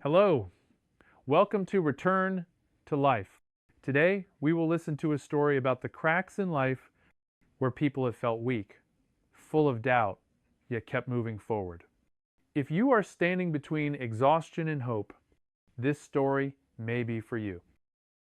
Hello, welcome to Return to Life. Today, we will listen to a story about the cracks in life where people have felt weak, full of doubt, yet kept moving forward. If you are standing between exhaustion and hope, this story may be for you.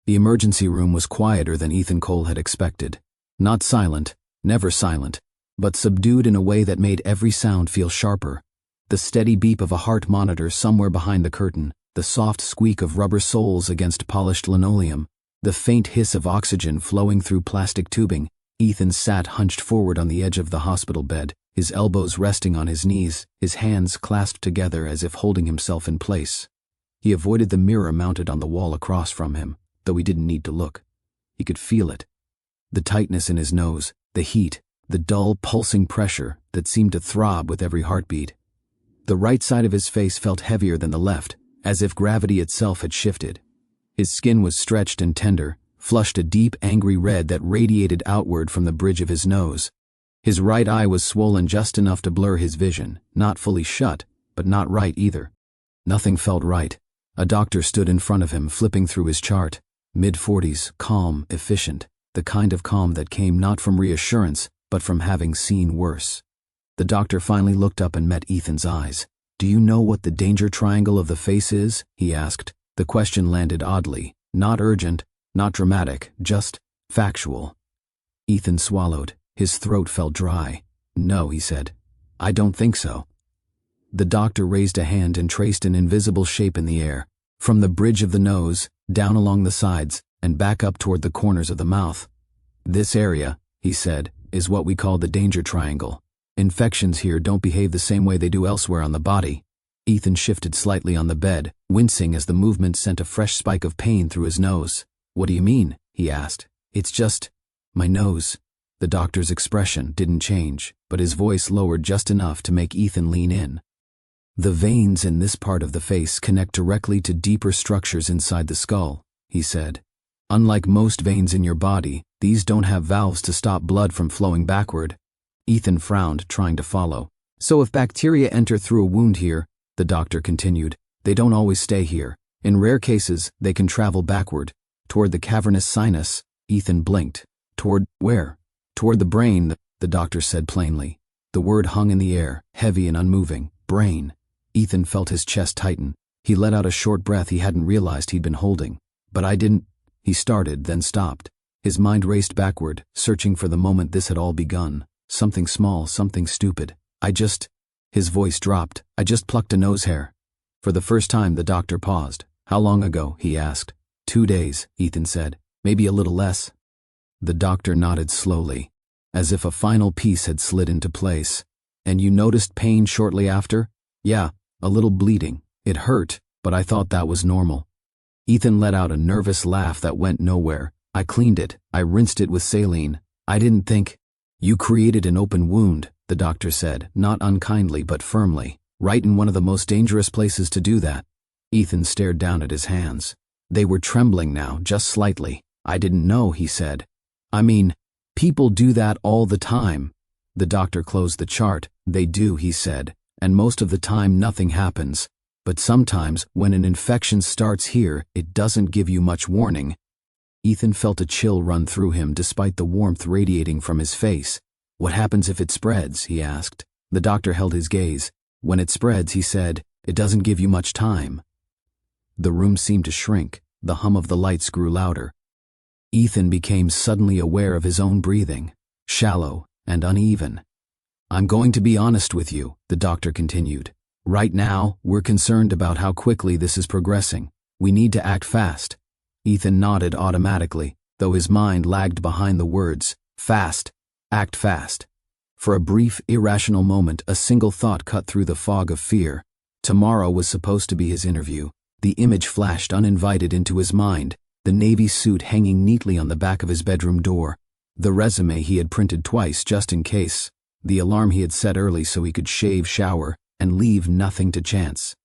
The emergency room was quieter than Ethan Cole had expected. Not silent, never silent, but subdued in a way that made every sound feel sharper. The steady beep of a heart monitor somewhere behind the curtain, the soft squeak of rubber soles against polished linoleum, the faint hiss of oxygen flowing through plastic tubing. Ethan sat hunched forward on the edge of the hospital bed, his elbows resting on his knees, his hands clasped together as if holding himself in place. He avoided the mirror mounted on the wall across from him, though he didn't need to look. He could feel it. The tightness in his nose, the heat, the dull, pulsing pressure that seemed to throb with every heartbeat. The right side of his face felt heavier than the left, as if gravity itself had shifted. His skin was stretched and tender, flushed a deep, angry red that radiated outward from the bridge of his nose. His right eye was swollen just enough to blur his vision, not fully shut, but not right either. Nothing felt right. A doctor stood in front of him, flipping through his chart. Mid-40s, calm, efficient, the kind of calm that came not from reassurance, but from having seen worse. The doctor finally looked up and met Ethan's eyes. "Do you know what the danger triangle of the face is?" he asked. The question landed oddly, not urgent, not dramatic, just factual. Ethan swallowed. His throat felt dry. "No," he said. "I don't think so." The doctor raised a hand and traced an invisible shape in the air, from the bridge of the nose, down along the sides, and back up toward the corners of the mouth. "This area," he said, "is what we call the danger triangle. Infections here don't behave the same way they do elsewhere on the body." Ethan shifted slightly on the bed, wincing as the movement sent a fresh spike of pain through his nose. "What do you mean?" he asked. "It's just my nose." The doctor's expression didn't change, but his voice lowered just enough to make Ethan lean in. "The veins in this part of the face connect directly to deeper structures inside the skull," he said. "Unlike most veins in your body, these don't have valves to stop blood from flowing backward." Ethan frowned, trying to follow. "So if bacteria enter through a wound here," the doctor continued, "they don't always stay here. In rare cases, they can travel backward, toward the cavernous sinus." Ethan blinked. "Toward where?" "Toward the brain," the doctor said plainly. The word hung in the air, heavy and unmoving. Brain. Ethan felt his chest tighten. He let out a short breath he hadn't realized he'd been holding. "But I didn't—" he started, then stopped. His mind raced backward, searching for the moment this had all begun. Something small, something stupid. His voice dropped. "I just plucked a nose hair." For the first time, the doctor paused. "How long ago?" he asked. 2 days, Ethan said. "Maybe a little less." The doctor nodded slowly, as if a final piece had slid into place. "And you noticed pain shortly after?" "Yeah, a little bleeding. It hurt, but I thought that was normal." Ethan let out a nervous laugh that went nowhere. "I cleaned it. I rinsed it with saline. I didn't think—" "You created an open wound," the doctor said, not unkindly but firmly. "Right in one of the most dangerous places to do that." Ethan stared down at his hands. They were trembling now, just slightly. "I didn't know," he said. "I mean, people do that all the time." The doctor closed the chart. "They do," he said, "and most of the time nothing happens. But sometimes, when an infection starts here, it doesn't give you much warning." Ethan felt a chill run through him despite the warmth radiating from his face. "What happens if it spreads?" he asked. The doctor held his gaze. "When it spreads," he said, "it doesn't give you much time." The room seemed to shrink. The hum of the lights grew louder. Ethan became suddenly aware of his own breathing, shallow and uneven. "I'm going to be honest with you," the doctor continued. "Right now, we're concerned about how quickly this is progressing. We need to act fast." Ethan nodded automatically, though his mind lagged behind the words. Fast. Act fast. For a brief, irrational moment, a single thought cut through the fog of fear. Tomorrow was supposed to be his interview. The image flashed uninvited into his mind, the navy suit hanging neatly on the back of his bedroom door, the resume he had printed twice just in case, the alarm he had set early so he could shave, shower, and leave nothing to chance.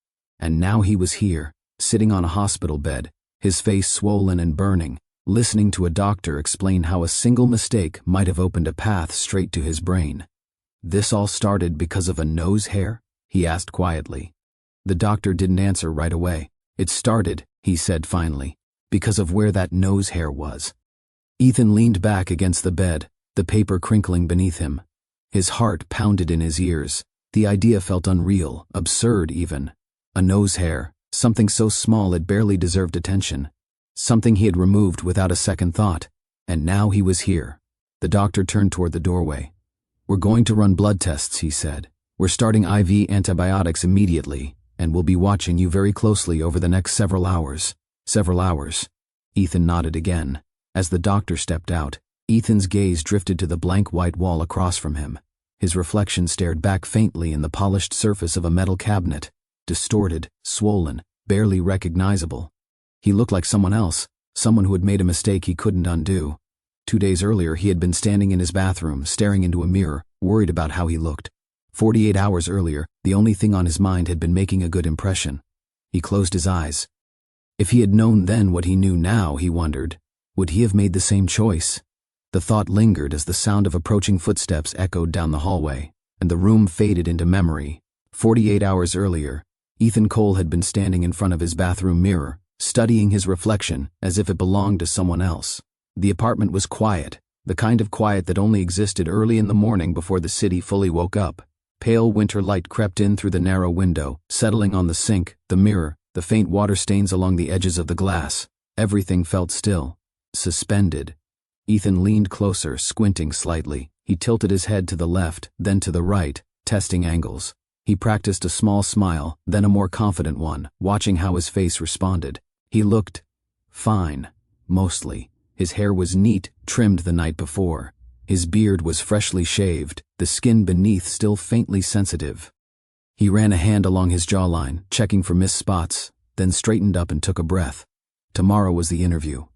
And now he was here, sitting on a hospital bed, his face swollen and burning, listening to a doctor explain how a single mistake might have opened a path straight to his brain. "This all started because of a nose hair?" he asked quietly. The doctor didn't answer right away. "It started," he said finally, "because of where that nose hair was." Ethan leaned back against the bed, the paper crinkling beneath him. His heart pounded in his ears. The idea felt unreal, absurd even. A nose hair, something so small it barely deserved attention. Something he had removed without a second thought. And now he was here. The doctor turned toward the doorway. "We're going to run blood tests," he said. "We're starting IV antibiotics immediately, and we'll be watching you very closely over the next several hours." Several hours. Ethan nodded again. As the doctor stepped out, Ethan's gaze drifted to the blank white wall across from him. His reflection stared back faintly in the polished surface of a metal cabinet, distorted, swollen, barely recognizable. He looked like someone else, someone who had made a mistake he couldn't undo. 2 days earlier he had been standing in his bathroom, staring into a mirror, worried about how he looked. 48 hours earlier, the only thing on his mind had been making a good impression. He closed his eyes. If he had known then what he knew now, he wondered, would he have made the same choice? The thought lingered as the sound of approaching footsteps echoed down the hallway, and the room faded into memory. 48 hours earlier, Ethan Cole had been standing in front of his bathroom mirror, studying his reflection as if it belonged to someone else. The apartment was quiet, the kind of quiet that only existed early in the morning before the city fully woke up. Pale winter light crept in through the narrow window, settling on the sink, the mirror, the faint water stains along the edges of the glass. Everything felt still, suspended. Ethan leaned closer, squinting slightly. He tilted his head to the left, then to the right, testing angles. He practiced a small smile, then a more confident one, watching how his face responded. He looked fine, mostly. His hair was neat, trimmed the night before. His beard was freshly shaved, the skin beneath still faintly sensitive. He ran a hand along his jawline, checking for missed spots, then straightened up and took a breath. Tomorrow was the interview.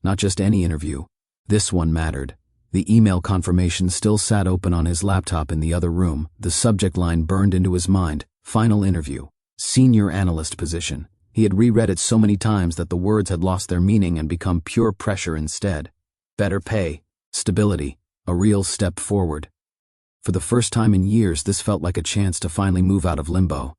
Not just any interview. This one mattered. The email confirmation still sat open on his laptop in the other room. The subject line burned into his mind. Final interview. Senior analyst position. He had reread it so many times that the words had lost their meaning and become pure pressure instead. Better pay. Stability. A real step forward. For the first time in years, this felt like a chance to finally move out of limbo.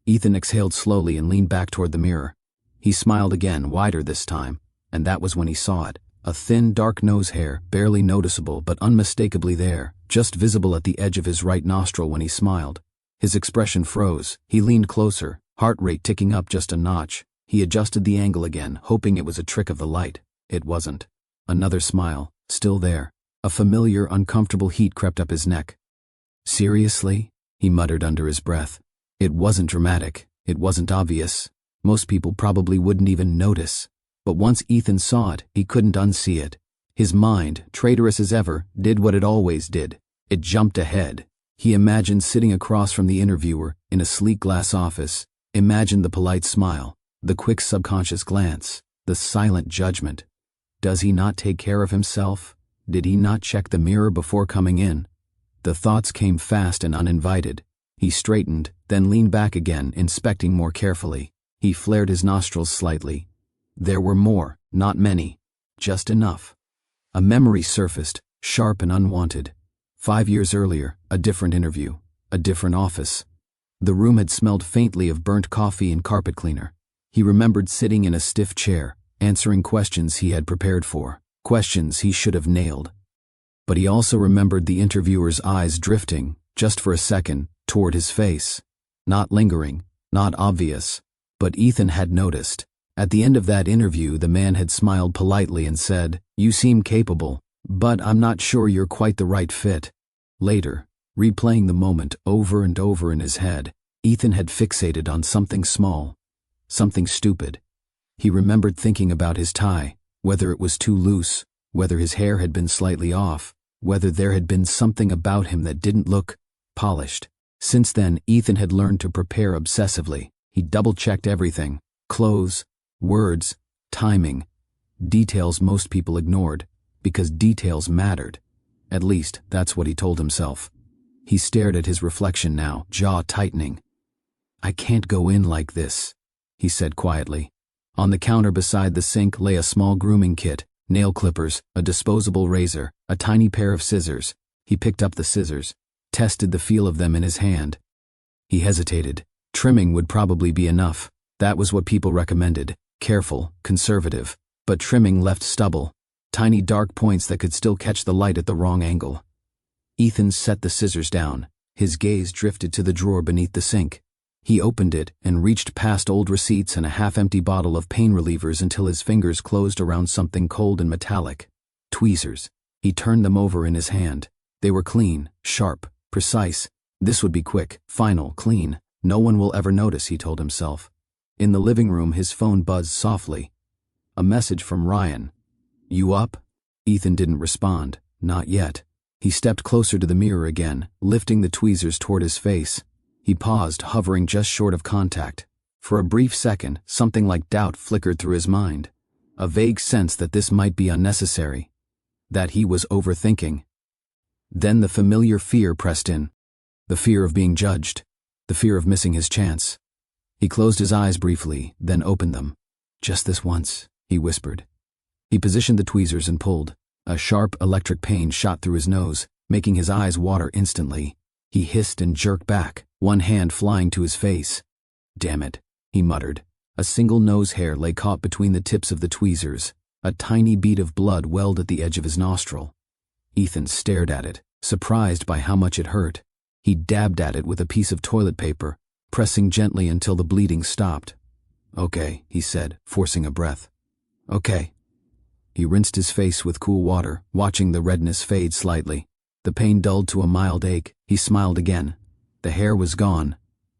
Ethan exhaled slowly and leaned back toward the mirror. He smiled again, wider this time, and that was when he saw it. A thin, dark nose hair, barely noticeable but unmistakably there, just visible at the edge of his right nostril when he smiled. His expression froze. He leaned closer, heart rate ticking up just a notch. He adjusted the angle again, hoping it was a trick of the light. It wasn't. Another smile, still there. A familiar, uncomfortable heat crept up his neck. "Seriously?" he muttered under his breath. It wasn't dramatic. It wasn't obvious. Most people probably wouldn't even notice. But once Ethan saw it, he couldn't unsee it. His mind, traitorous as ever, did what it always did. It jumped ahead. He imagined sitting across from the interviewer in a sleek glass office, imagined the polite smile, the quick subconscious glance, the silent judgment. Does he not take care of himself? Did he not check the mirror before coming in? The thoughts came fast and uninvited. He straightened, then leaned back again, inspecting more carefully. He flared his nostrils slightly. There were more, not many, just enough. A memory surfaced, sharp and unwanted. 5 years earlier, a different interview, a different office. The room had smelled faintly of burnt coffee and carpet cleaner. He remembered sitting in a stiff chair, answering questions he had prepared for, questions he should have nailed. But he also remembered the interviewer's eyes drifting, just for a second, toward his face. Not lingering, not obvious, but Ethan had noticed. At the end of that interview, the man had smiled politely and said, "You seem capable, but I'm not sure you're quite the right fit." Later, replaying the moment over and over in his head, Ethan had fixated on something small, something stupid. He remembered thinking about his tie, whether it was too loose, whether his hair had been slightly off, whether there had been something about him that didn't look polished. Since then, Ethan had learned to prepare obsessively. He double-checked everything: clothes, words, timing, details most people ignored, because details mattered. At least, that's what he told himself. He stared at his reflection now, jaw tightening. "I can't go in like this," he said quietly. On the counter beside the sink lay a small grooming kit, nail clippers, a disposable razor, a tiny pair of scissors. He picked up the scissors, tested the feel of them in his hand. He hesitated. Trimming would probably be enough. That was what people recommended: careful, conservative, but trimming left stubble, tiny dark points that could still catch the light at the wrong angle. Ethan set the scissors down. His gaze drifted to the drawer beneath the sink. He opened it and reached past old receipts and a half-empty bottle of pain relievers until his fingers closed around something cold and metallic. Tweezers. He turned them over in his hand. They were clean, sharp, precise. This would be quick, final, clean. No one will ever notice, he told himself. In the living room, his phone buzzed softly. A message from Ryan. "You up?" Ethan didn't respond. Not yet. He stepped closer to the mirror again, lifting the tweezers toward his face. He paused, hovering just short of contact. For a brief second, something like doubt flickered through his mind. A vague sense that this might be unnecessary. That he was overthinking. Then the familiar fear pressed in. The fear of being judged. The fear of missing his chance. He closed his eyes briefly, then opened them. "Just this once," he whispered. He positioned the tweezers and pulled. A sharp electric pain shot through his nose, making his eyes water instantly. He hissed and jerked back, one hand flying to his face. "Damn it," he muttered. A single nose hair lay caught between the tips of the tweezers. A tiny bead of blood welled at the edge of his nostril. Ethan stared at it, surprised by how much it hurt. He dabbed at it with a piece of toilet paper, pressing gently until the bleeding stopped. "Okay," he said, forcing a breath. "Okay." He rinsed his face with cool water, watching the redness fade slightly. The pain dulled to a mild ache. He smiled again. The hair was gone.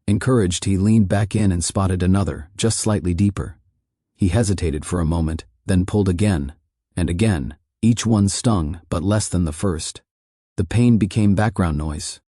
Encouraged, he leaned back in and spotted another, just slightly deeper. He hesitated for a moment, then pulled again, and again. Each one stung, but less than the first. The pain became background noise.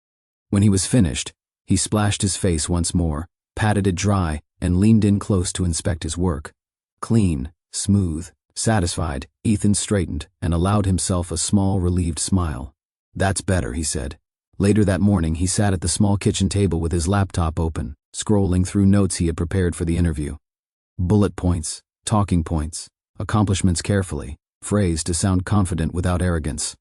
When he was finished, he splashed his face once more, patted it dry, and leaned in close to inspect his work. Clean, smooth. Satisfied, Ethan straightened and allowed himself a small, relieved smile. "That's better," he said. Later that morning, he sat at the small kitchen table with his laptop open, scrolling through notes he had prepared for the interview. Bullet points, talking points, accomplishments carefully, phrased to sound confident without arrogance.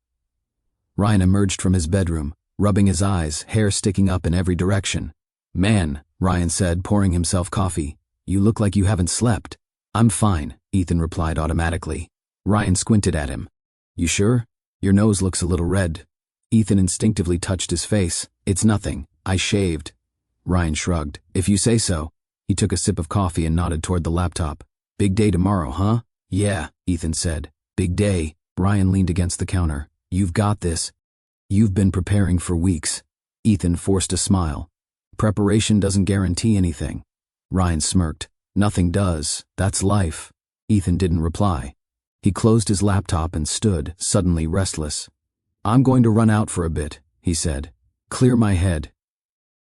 Ryan emerged from his bedroom, rubbing his eyes, hair sticking up in every direction. "Man," Ryan said, pouring himself coffee, "you look like you haven't slept." "I'm fine," Ethan replied automatically. Ryan squinted at him. "You sure? Your nose looks a little red." Ethan instinctively touched his face. "It's nothing. I shaved." Ryan shrugged. "If you say so." He took a sip of coffee and nodded toward the laptop. "Big day tomorrow, huh?" "Yeah," Ethan said. "Big day." Ryan leaned against the counter. "You've got this." "You've been preparing for weeks." Ethan forced a smile. "Preparation doesn't guarantee anything." Ryan smirked. "Nothing does. That's life." Ethan didn't reply. He closed his laptop and stood, suddenly restless. "I'm going to run out for a bit," he said. "Clear my head."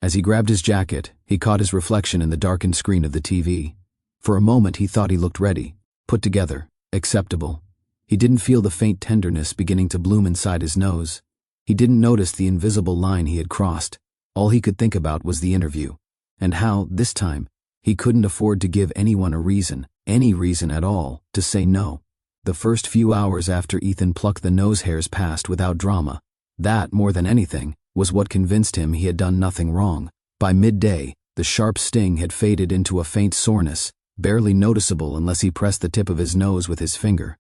As he grabbed his jacket, he caught his reflection in the darkened screen of the TV. For a moment he thought he looked ready, put together, acceptable. He didn't feel the faint tenderness beginning to bloom inside his nose. He didn't notice the invisible line he had crossed. All he could think about was the interview, and how, this time, he couldn't afford to give anyone a reason, any reason at all, to say no. The first few hours after Ethan plucked the nose hairs passed without drama. That, more than anything, was what convinced him he had done nothing wrong. By midday, the sharp sting had faded into a faint soreness, barely noticeable unless he pressed the tip of his nose with his finger.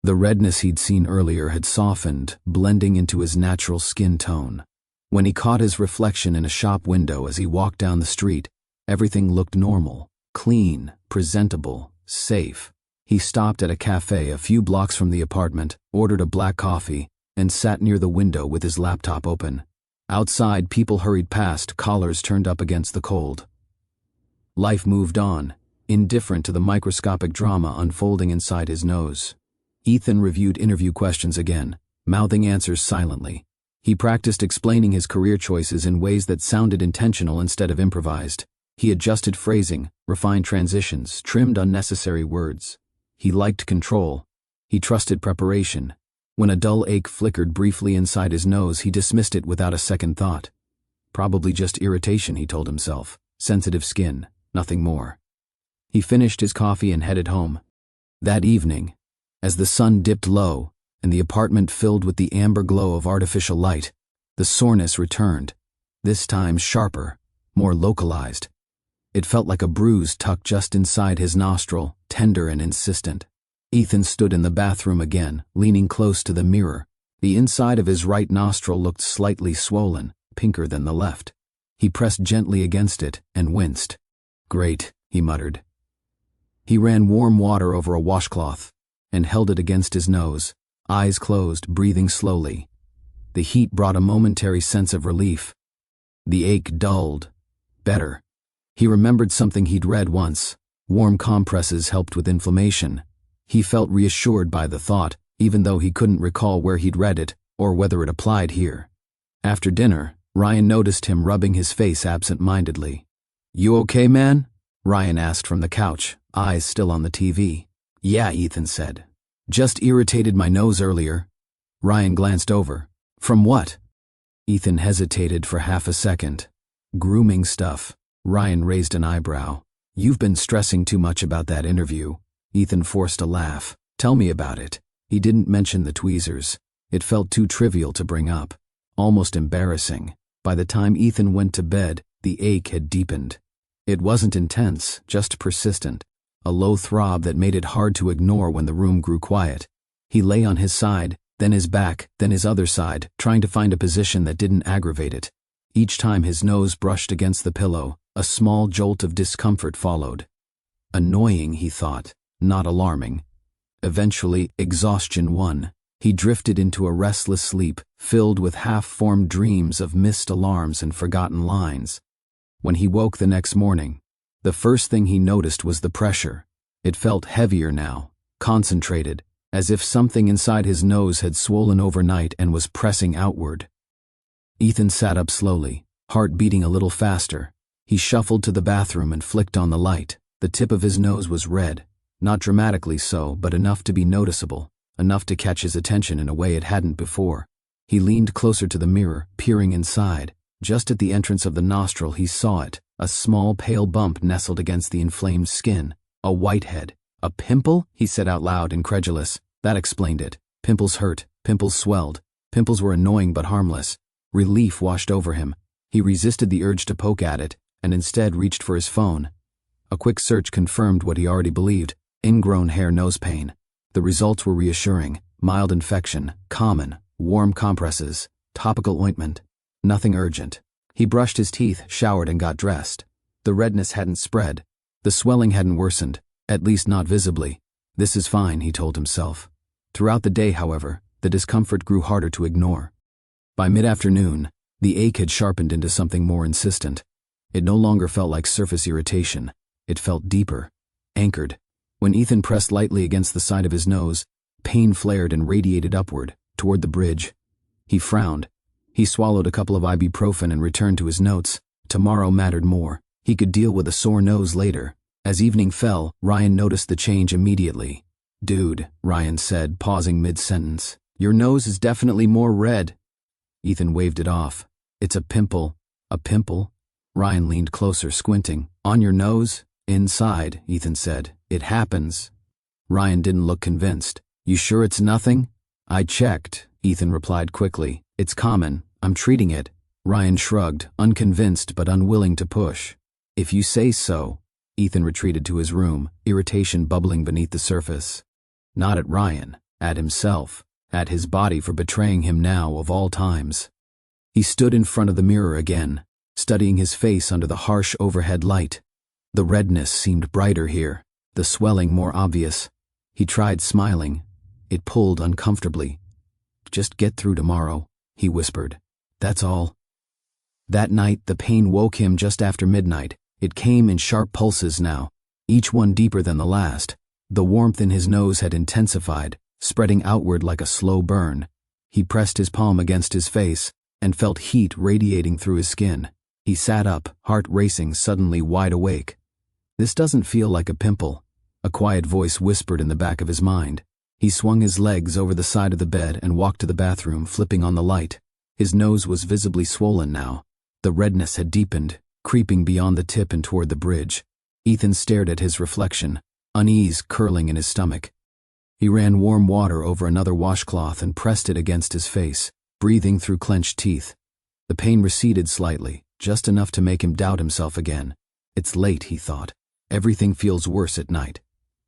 The redness he'd seen earlier had softened, blending into his natural skin tone. When he caught his reflection in a shop window as he walked down the street, everything looked normal, clean, presentable, safe. He stopped at a cafe a few blocks from the apartment, ordered a black coffee, and sat near the window with his laptop open. Outside, people hurried past, collars turned up against the cold. Life moved on, indifferent to the microscopic drama unfolding inside his nose. Ethan reviewed interview questions again, mouthing answers silently. He practiced explaining his career choices in ways that sounded intentional instead of improvised. He adjusted phrasing, refined transitions, trimmed unnecessary words. He liked control. He trusted preparation. When a dull ache flickered briefly inside his nose, he dismissed it without a second thought. Probably just irritation, he told himself. Sensitive skin, nothing more. He finished his coffee and headed home. That evening, as the sun dipped low and the apartment filled with the amber glow of artificial light, the soreness returned, this time sharper, more localized. It felt like a bruise tucked just inside his nostril, tender and insistent. Ethan stood in the bathroom again, leaning close to the mirror. The inside of his right nostril looked slightly swollen, pinker than the left. He pressed gently against it and winced. "Great," he muttered. He ran warm water over a washcloth and held it against his nose, eyes closed, breathing slowly. The heat brought a momentary sense of relief. The ache dulled. Better. He remembered something he'd read once. Warm compresses helped with inflammation. He felt reassured by the thought, even though he couldn't recall where he'd read it or whether it applied here. After dinner, Ryan noticed him rubbing his face absent-mindedly. "You okay, man?" Ryan asked from the couch, eyes still on the TV. "Yeah," Ethan said. "Just irritated my nose earlier." Ryan glanced over. "From what?" Ethan hesitated for half a second. "Grooming stuff." Ryan raised an eyebrow. "You've been stressing too much about that interview." Ethan forced a laugh. "Tell me about it." He didn't mention the tweezers. It felt too trivial to bring up. Almost embarrassing. By the time Ethan went to bed, the ache had deepened. It wasn't intense, just persistent. A low throb that made it hard to ignore when the room grew quiet. He lay on his side, then his back, then his other side, trying to find a position that didn't aggravate it. Each time his nose brushed against the pillow, a small jolt of discomfort followed. Annoying, he thought, not alarming. Eventually, exhaustion won. He drifted into a restless sleep, filled with half-formed dreams of missed alarms and forgotten lines. When he woke the next morning, the first thing he noticed was the pressure. It felt heavier now, concentrated, as if something inside his nose had swollen overnight and was pressing outward. Ethan sat up slowly, heart beating a little faster. He shuffled to the bathroom and flicked on the light. The tip of his nose was red, not dramatically so, but enough to be noticeable, enough to catch his attention in a way it hadn't before. He leaned closer to the mirror, peering inside. Just at the entrance of the nostril he saw it, a small pale bump nestled against the inflamed skin. A whitehead. "A pimple?" he said out loud, incredulous. That explained it. Pimples hurt, pimples swelled. Pimples were annoying but harmless. Relief washed over him. He resisted the urge to poke at it, and instead reached for his phone. A quick search confirmed what he already believed: ingrown hair nose pain. The results were reassuring. Mild infection, common, warm compresses, topical ointment. Nothing urgent. He brushed his teeth, showered, and got dressed. The redness hadn't spread. The swelling hadn't worsened, at least not visibly. This is fine, he told himself. Throughout the day, however, the discomfort grew harder to ignore. By mid-afternoon, the ache had sharpened into something more insistent. It no longer felt like surface irritation. It felt deeper, anchored. When Ethan pressed lightly against the side of his nose, pain flared and radiated upward, toward the bridge. He frowned. He swallowed a couple of ibuprofen and returned to his notes. Tomorrow mattered more. He could deal with a sore nose later. As evening fell, Ryan noticed the change immediately. "Dude," Ryan said, pausing mid-sentence, "your nose is definitely more red." Ethan waved it off. "It's a pimple." "A pimple?" Ryan leaned closer, squinting. "On your nose?" "Inside," Ethan said. "It happens." Ryan didn't look convinced. "You sure it's nothing?" "I checked," Ethan replied quickly. "It's common. I'm treating it." Ryan shrugged, unconvinced but unwilling to push. "If you say so." Ethan retreated to his room, irritation bubbling beneath the surface. Not at Ryan, at himself, at his body for betraying him now of all times. He stood in front of the mirror again, studying his face under the harsh overhead light. The redness seemed brighter here, the swelling more obvious. He tried smiling. It pulled uncomfortably. "Just get through tomorrow," he whispered. "That's all." That night, the pain woke him just after midnight. It came in sharp pulses now, each one deeper than the last. The warmth in his nose had intensified, spreading outward like a slow burn. He pressed his palm against his face and felt heat radiating through his skin. He sat up, heart racing, suddenly wide awake. "This doesn't feel like a pimple," a quiet voice whispered in the back of his mind. He swung his legs over the side of the bed and walked to the bathroom, flipping on the light. His nose was visibly swollen now. The redness had deepened, creeping beyond the tip and toward the bridge. Ethan stared at his reflection, unease curling in his stomach. He ran warm water over another washcloth and pressed it against his face, breathing through clenched teeth. The pain receded slightly, just enough to make him doubt himself again. It's late, he thought. Everything feels worse at night.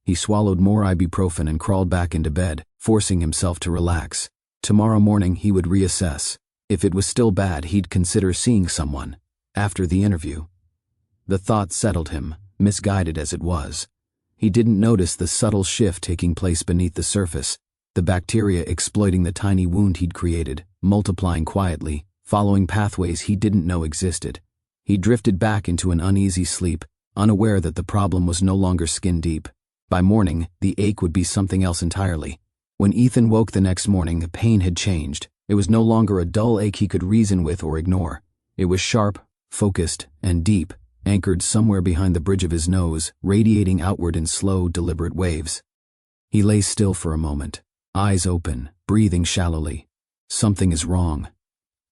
He swallowed more ibuprofen and crawled back into bed, forcing himself to relax. Tomorrow morning he would reassess. If it was still bad, he'd consider seeing someone. After the interview. The thought settled him, misguided as it was. He didn't notice the subtle shift taking place beneath the surface, the bacteria exploiting the tiny wound he'd created, multiplying quietly, following pathways he didn't know existed. He drifted back into an uneasy sleep, unaware that the problem was no longer skin deep. By morning, the ache would be something else entirely. When Ethan woke the next morning, the pain had changed. It was no longer a dull ache he could reason with or ignore. It was sharp, focused, and deep, anchored somewhere behind the bridge of his nose, radiating outward in slow, deliberate waves. He lay still for a moment, eyes open, breathing shallowly. Something is wrong.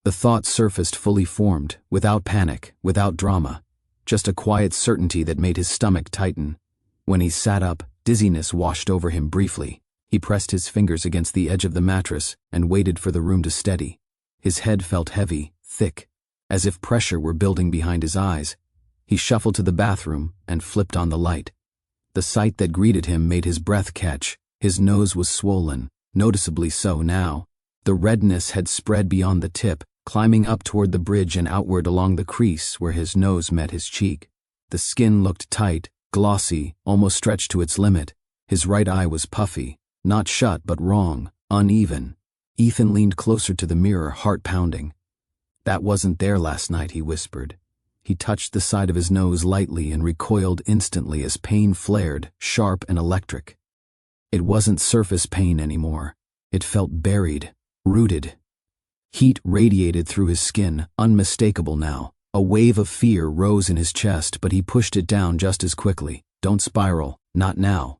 The thought surfaced fully formed, without panic, without drama, just a quiet certainty that made his stomach tighten. When he sat up, dizziness washed over him briefly. He pressed his fingers against the edge of the mattress and waited for the room to steady. His head felt heavy, thick, as if pressure were building behind his eyes. He shuffled to the bathroom and flipped on the light. The sight that greeted him made his breath catch. His nose was swollen, noticeably so now. The redness had spread beyond the tip, climbing up toward the bridge and outward along the crease where his nose met his cheek. The skin looked tight, glossy, almost stretched to its limit. His right eye was puffy, not shut but wrong, uneven. Ethan leaned closer to the mirror, heart pounding. "That wasn't there last night," he whispered. He touched the side of his nose lightly and recoiled instantly as pain flared, sharp and electric. It wasn't surface pain anymore. It felt buried, rooted. Heat radiated through his skin, unmistakable now. A wave of fear rose in his chest, but he pushed it down just as quickly. Don't spiral, not now.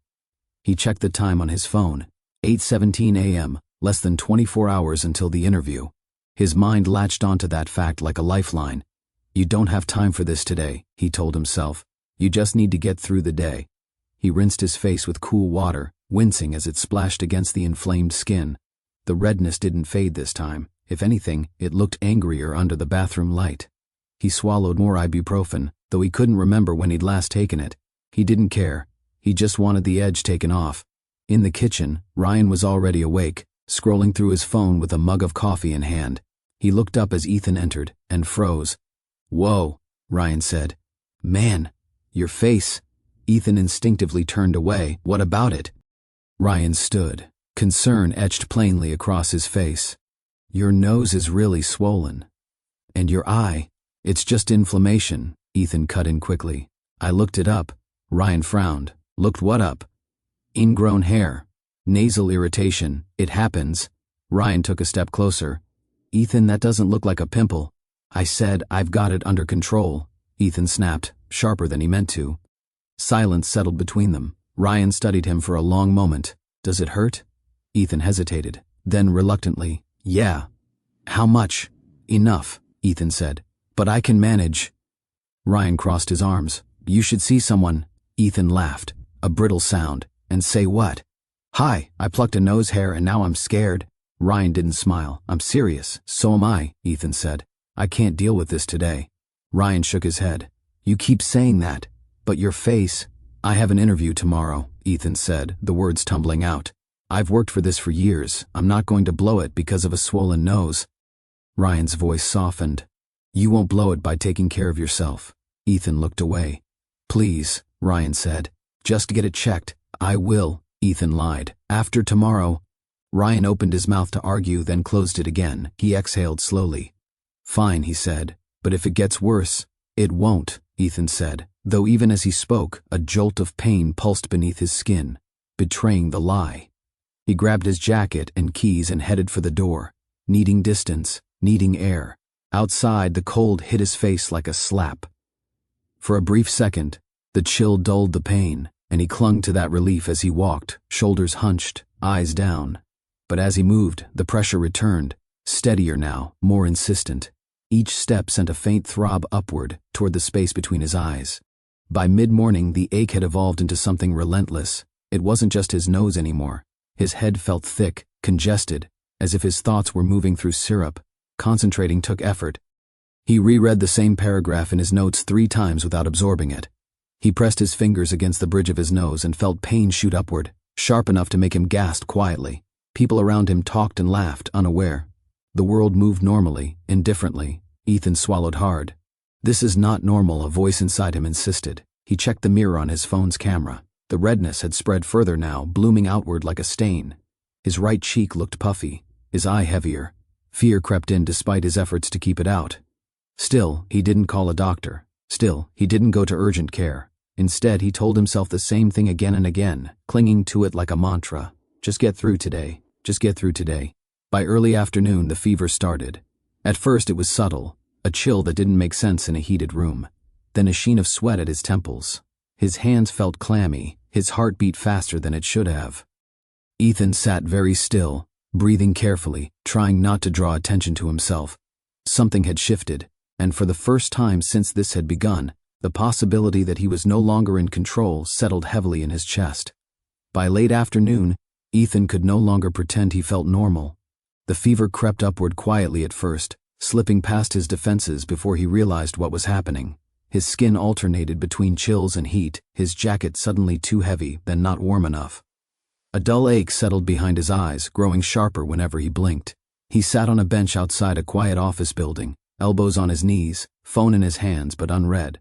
He checked the time on his phone. 8:17 a.m., less than 24 hours until the interview. His mind latched onto that fact like a lifeline. You don't have time for this today, he told himself. You just need to get through the day. He rinsed his face with cool water, wincing as it splashed against the inflamed skin. The redness didn't fade this time. If anything, it looked angrier under the bathroom light. He swallowed more ibuprofen, though he couldn't remember when he'd last taken it. He didn't care. He just wanted the edge taken off. In the kitchen, Ryan was already awake, scrolling through his phone with a mug of coffee in hand. He looked up as Ethan entered, and froze. "Whoa," Ryan said. "Man, your face." Ethan instinctively turned away. "What about it?" Ryan stood, concern etched plainly across his face. "Your nose is really swollen. And your eye, it's just inflammation," Ethan cut in quickly. "I looked it up." Ryan frowned. "Looked what up?" "Ingrown hair. Nasal irritation. It happens." Ryan took a step closer. "Ethan, that doesn't look like a pimple." "I said I've got it under control," Ethan snapped, sharper than he meant to. Silence settled between them. Ryan studied him for a long moment. "Does it hurt?" Ethan hesitated. Then reluctantly, "Yeah." "How much?" "Enough," Ethan said. "But I can manage." Ryan crossed his arms. "You should see someone." Ethan laughed, a brittle sound. "And say what?" "Hi, I plucked a nose hair and now I'm scared." Ryan didn't smile. "I'm serious." "So am I," Ethan said. "I can't deal with this today." Ryan shook his head. "You keep saying that. But your face—" "I have an interview tomorrow," Ethan said, the words tumbling out. "I've worked for this for years. I'm not going to blow it because of a swollen nose." Ryan's voice softened. "You won't blow it by taking care of yourself." Ethan looked away. "Please," Ryan said. "Just get it checked." "I will," Ethan lied. "After tomorrow." Ryan opened his mouth to argue, then closed it again. He exhaled slowly. "Fine," he said. "But if it gets worse—" "It won't," Ethan said, though even as he spoke, a jolt of pain pulsed beneath his skin, betraying the lie. He grabbed his jacket and keys and headed for the door, needing distance, needing air. Outside, the cold hit his face like a slap. For a brief second, the chill dulled the pain, and he clung to that relief as he walked, shoulders hunched, eyes down. But as he moved, the pressure returned, steadier now, more insistent. Each step sent a faint throb upward, toward the space between his eyes. By mid-morning, the ache had evolved into something relentless. It wasn't just his nose anymore. His head felt thick, congested, as if his thoughts were moving through syrup. Concentrating took effort. He reread the same paragraph in his notes 3 times without absorbing it. He pressed his fingers against the bridge of his nose and felt pain shoot upward, sharp enough to make him gasp quietly. People around him talked and laughed, unaware. The world moved normally, indifferently. Ethan swallowed hard. This is not normal, a voice inside him insisted. He checked the mirror on his phone's camera. The redness had spread further now, blooming outward like a stain. His right cheek looked puffy, his eye heavier. Fear crept in despite his efforts to keep it out. Still, he didn't call a doctor. Still, he didn't go to urgent care. Instead, he told himself the same thing again and again, clinging to it like a mantra. Just get through today. Just get through today. By early afternoon, the fever started. At first, it was subtle, a chill that didn't make sense in a heated room. Then a sheen of sweat at his temples. His hands felt clammy, his heart beat faster than it should have. Ethan sat very still, breathing carefully, trying not to draw attention to himself. Something had shifted, and for the first time since this had begun, the possibility that he was no longer in control settled heavily in his chest. By late afternoon, Ethan could no longer pretend he felt normal. The fever crept upward quietly at first, slipping past his defenses before he realized what was happening. His skin alternated between chills and heat, his jacket suddenly too heavy, then not warm enough. A dull ache settled behind his eyes, growing sharper whenever he blinked. He sat on a bench outside a quiet office building, elbows on his knees, phone in his hands but unread.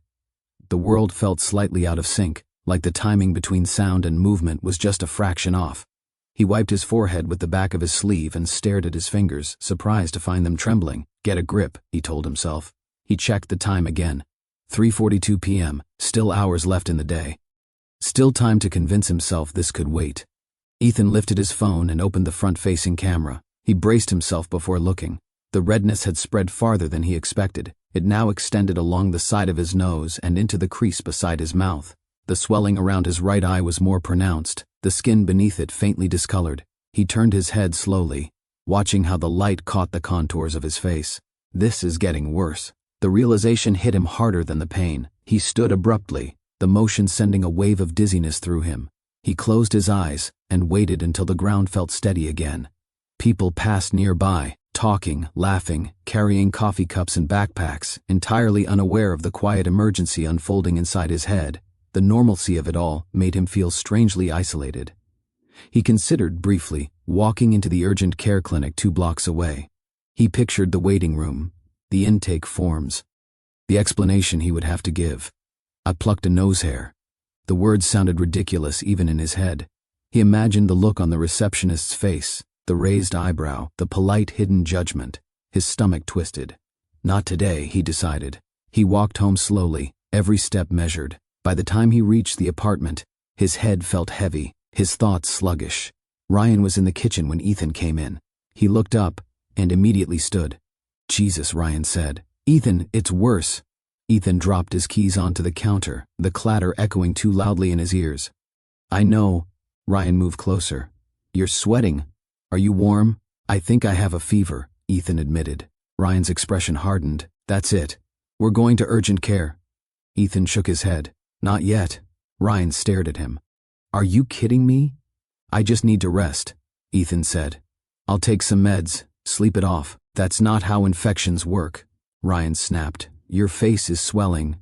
The world felt slightly out of sync, like the timing between sound and movement was just a fraction off. He wiped his forehead with the back of his sleeve and stared at his fingers, surprised to find them trembling. Get a grip, he told himself. He checked the time again. 3:42 p.m., still hours left in the day. Still time to convince himself this could wait. Ethan lifted his phone and opened the front-facing camera. He braced himself before looking. The redness had spread farther than he expected. It now extended along the side of his nose and into the crease beside his mouth. The swelling around his right eye was more pronounced, the skin beneath it faintly discolored. He turned his head slowly, watching how the light caught the contours of his face. This is getting worse. The realization hit him harder than the pain. He stood abruptly, the motion sending a wave of dizziness through him. He closed his eyes and waited until the ground felt steady again. People passed nearby, talking, laughing, carrying coffee cups and backpacks, entirely unaware of the quiet emergency unfolding inside his head. The normalcy of it all made him feel strangely isolated. He considered, briefly, walking into the urgent care clinic 2 blocks away. He pictured the waiting room, the intake forms, the explanation he would have to give. I plucked a nose hair. The words sounded ridiculous even in his head. He imagined the look on the receptionist's face, the raised eyebrow, the polite hidden judgment. His stomach twisted. Not today, he decided. He walked home slowly, every step measured. By the time he reached the apartment, his head felt heavy, his thoughts sluggish. Ryan was in the kitchen when Ethan came in. He looked up and immediately stood. Jesus, Ryan said. Ethan, it's worse. Ethan dropped his keys onto the counter, the clatter echoing too loudly in his ears. I know. Ryan moved closer. You're sweating. Are you warm? I think I have a fever, Ethan admitted. Ryan's expression hardened. That's it. We're going to urgent care. Ethan shook his head. Not yet. Ryan stared at him. Are you kidding me? I just need to rest, Ethan said. I'll take some meds, sleep it off. That's not how infections work. Ryan snapped. Your face is swelling.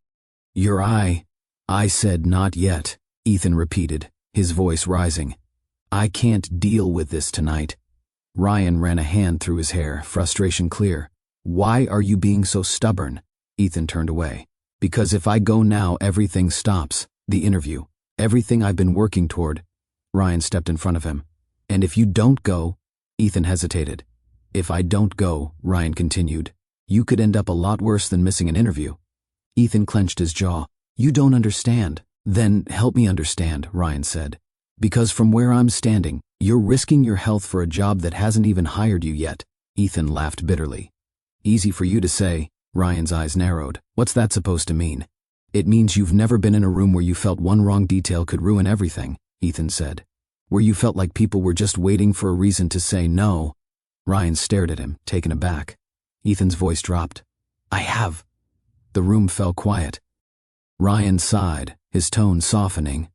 Your eye. I said not yet, Ethan repeated, his voice rising. I can't deal with this tonight. Ryan ran a hand through his hair, frustration clear. Why are you being so stubborn? Ethan turned away. Because if I go now, everything stops. The interview. Everything I've been working toward. Ryan stepped in front of him. And if you don't go, Ethan hesitated. If I don't go, Ryan continued, you could end up a lot worse than missing an interview. Ethan clenched his jaw. You don't understand. Then help me understand, Ryan said. Because from where I'm standing, you're risking your health for a job that hasn't even hired you yet. Ethan laughed bitterly. Easy for you to say. Ryan's eyes narrowed. What's that supposed to mean? It means you've never been in a room where you felt one wrong detail could ruin everything, Ethan said. Where you felt like people were just waiting for a reason to say no. Ryan stared at him, taken aback. Ethan's voice dropped. I have. The room fell quiet. Ryan sighed, his tone softening.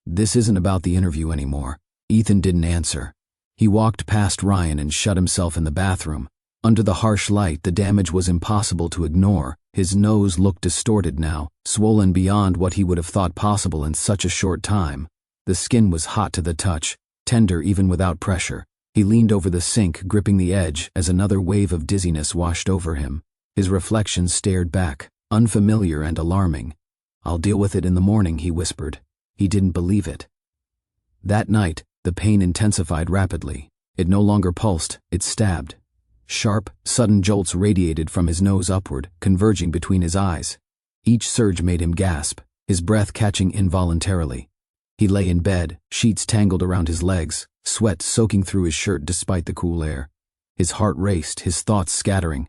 This isn't about the interview anymore. Ethan didn't answer. He walked past Ryan and shut himself in the bathroom. Under the harsh light, the damage was impossible to ignore. His nose looked distorted now, swollen beyond what he would have thought possible in such a short time. The skin was hot to the touch, tender even without pressure. He leaned over the sink, gripping the edge as another wave of dizziness washed over him. His reflection stared back, unfamiliar and alarming. "I'll deal with it in the morning," he whispered. He didn't believe it. That night, the pain intensified rapidly. It no longer pulsed, it stabbed. Sharp, sudden jolts radiated from his nose upward, converging between his eyes. Each surge made him gasp, his breath catching involuntarily. He lay in bed, sheets tangled around his legs, sweat soaking through his shirt despite the cool air. His heart raced, his thoughts scattering.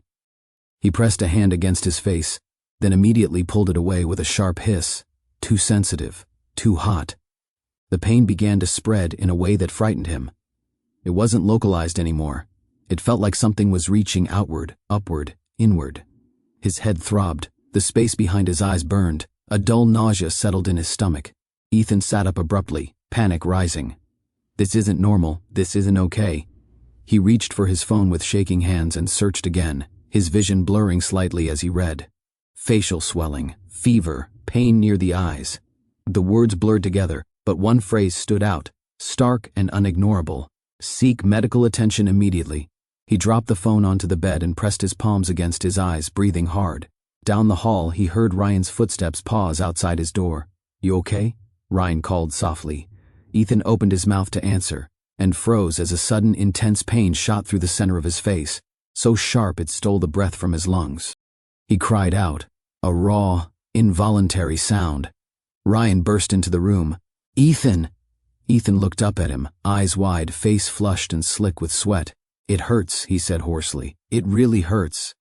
He pressed a hand against his face, then immediately pulled it away with a sharp hiss. Too sensitive, too hot. The pain began to spread in a way that frightened him. It wasn't localized anymore. It felt like something was reaching outward, upward, inward. His head throbbed, the space behind his eyes burned, a dull nausea settled in his stomach. Ethan sat up abruptly, panic rising. This isn't normal, this isn't okay. He reached for his phone with shaking hands and searched again, his vision blurring slightly as he read. Facial swelling, fever, pain near the eyes. The words blurred together, but one phrase stood out, stark and unignorable. Seek medical attention immediately. He dropped the phone onto the bed and pressed his palms against his eyes, breathing hard. Down the hall, he heard Ryan's footsteps pause outside his door. "You okay?" Ryan called softly. Ethan opened his mouth to answer, and froze as a sudden, intense pain shot through the center of his face, so sharp it stole the breath from his lungs. He cried out, a raw, involuntary sound. Ryan burst into the room. "Ethan!" Ethan looked up at him, eyes wide, face flushed and slick with sweat. "It hurts," he said hoarsely. "It really hurts."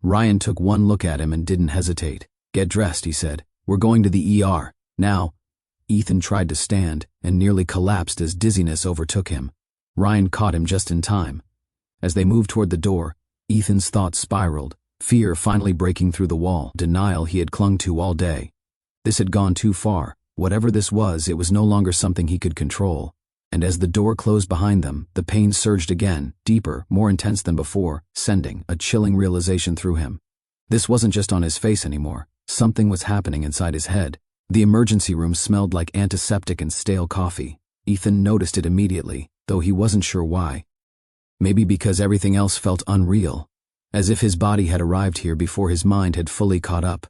Ryan took one look at him and didn't hesitate. "Get dressed," he said. "We're going to the ER. Now." Ethan tried to stand and nearly collapsed as dizziness overtook him. Ryan caught him just in time. As they moved toward the door, Ethan's thoughts spiraled, fear finally breaking through the wall, denial he had clung to all day. This had gone too far. Whatever this was, it was no longer something he could control. And as the door closed behind them, the pain surged again, deeper, more intense than before, sending a chilling realization through him. This wasn't just on his face anymore. Something was happening inside his head. The emergency room smelled like antiseptic and stale coffee. Ethan noticed it immediately, though he wasn't sure why. Maybe because everything else felt unreal, as if his body had arrived here before his mind had fully caught up.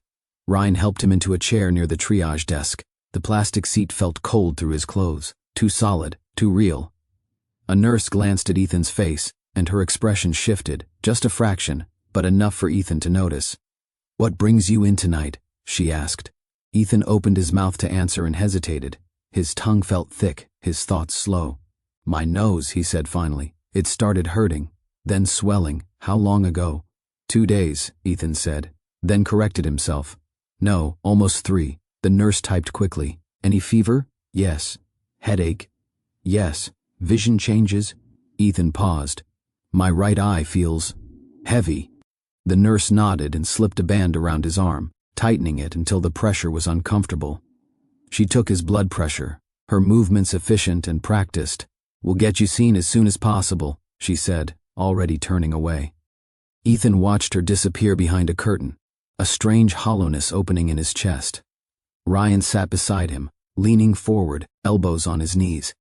Ryan helped him into a chair near the triage desk. The plastic seat felt cold through his clothes, too solid, too real. A nurse glanced at Ethan's face, and her expression shifted, just a fraction, but enough for Ethan to notice. "What brings you in tonight?" she asked. Ethan opened his mouth to answer and hesitated. His tongue felt thick, his thoughts slow. "My nose," he said finally. "It started hurting, then swelling. How long ago?" 2 days, Ethan said, then corrected himself. "No, almost 3. The nurse typed quickly. "Any fever?" "Yes." "Headache?" "Yes." "Vision changes?" Ethan paused. "My right eye feels heavy." The nurse nodded and slipped a band around his arm, tightening it until the pressure was uncomfortable. She took his blood pressure, her movements efficient and practiced. "We'll get you seen as soon as possible," she said, already turning away. Ethan watched her disappear behind a curtain, a strange hollowness opening in his chest. Ryan sat beside him, leaning forward, elbows on his knees.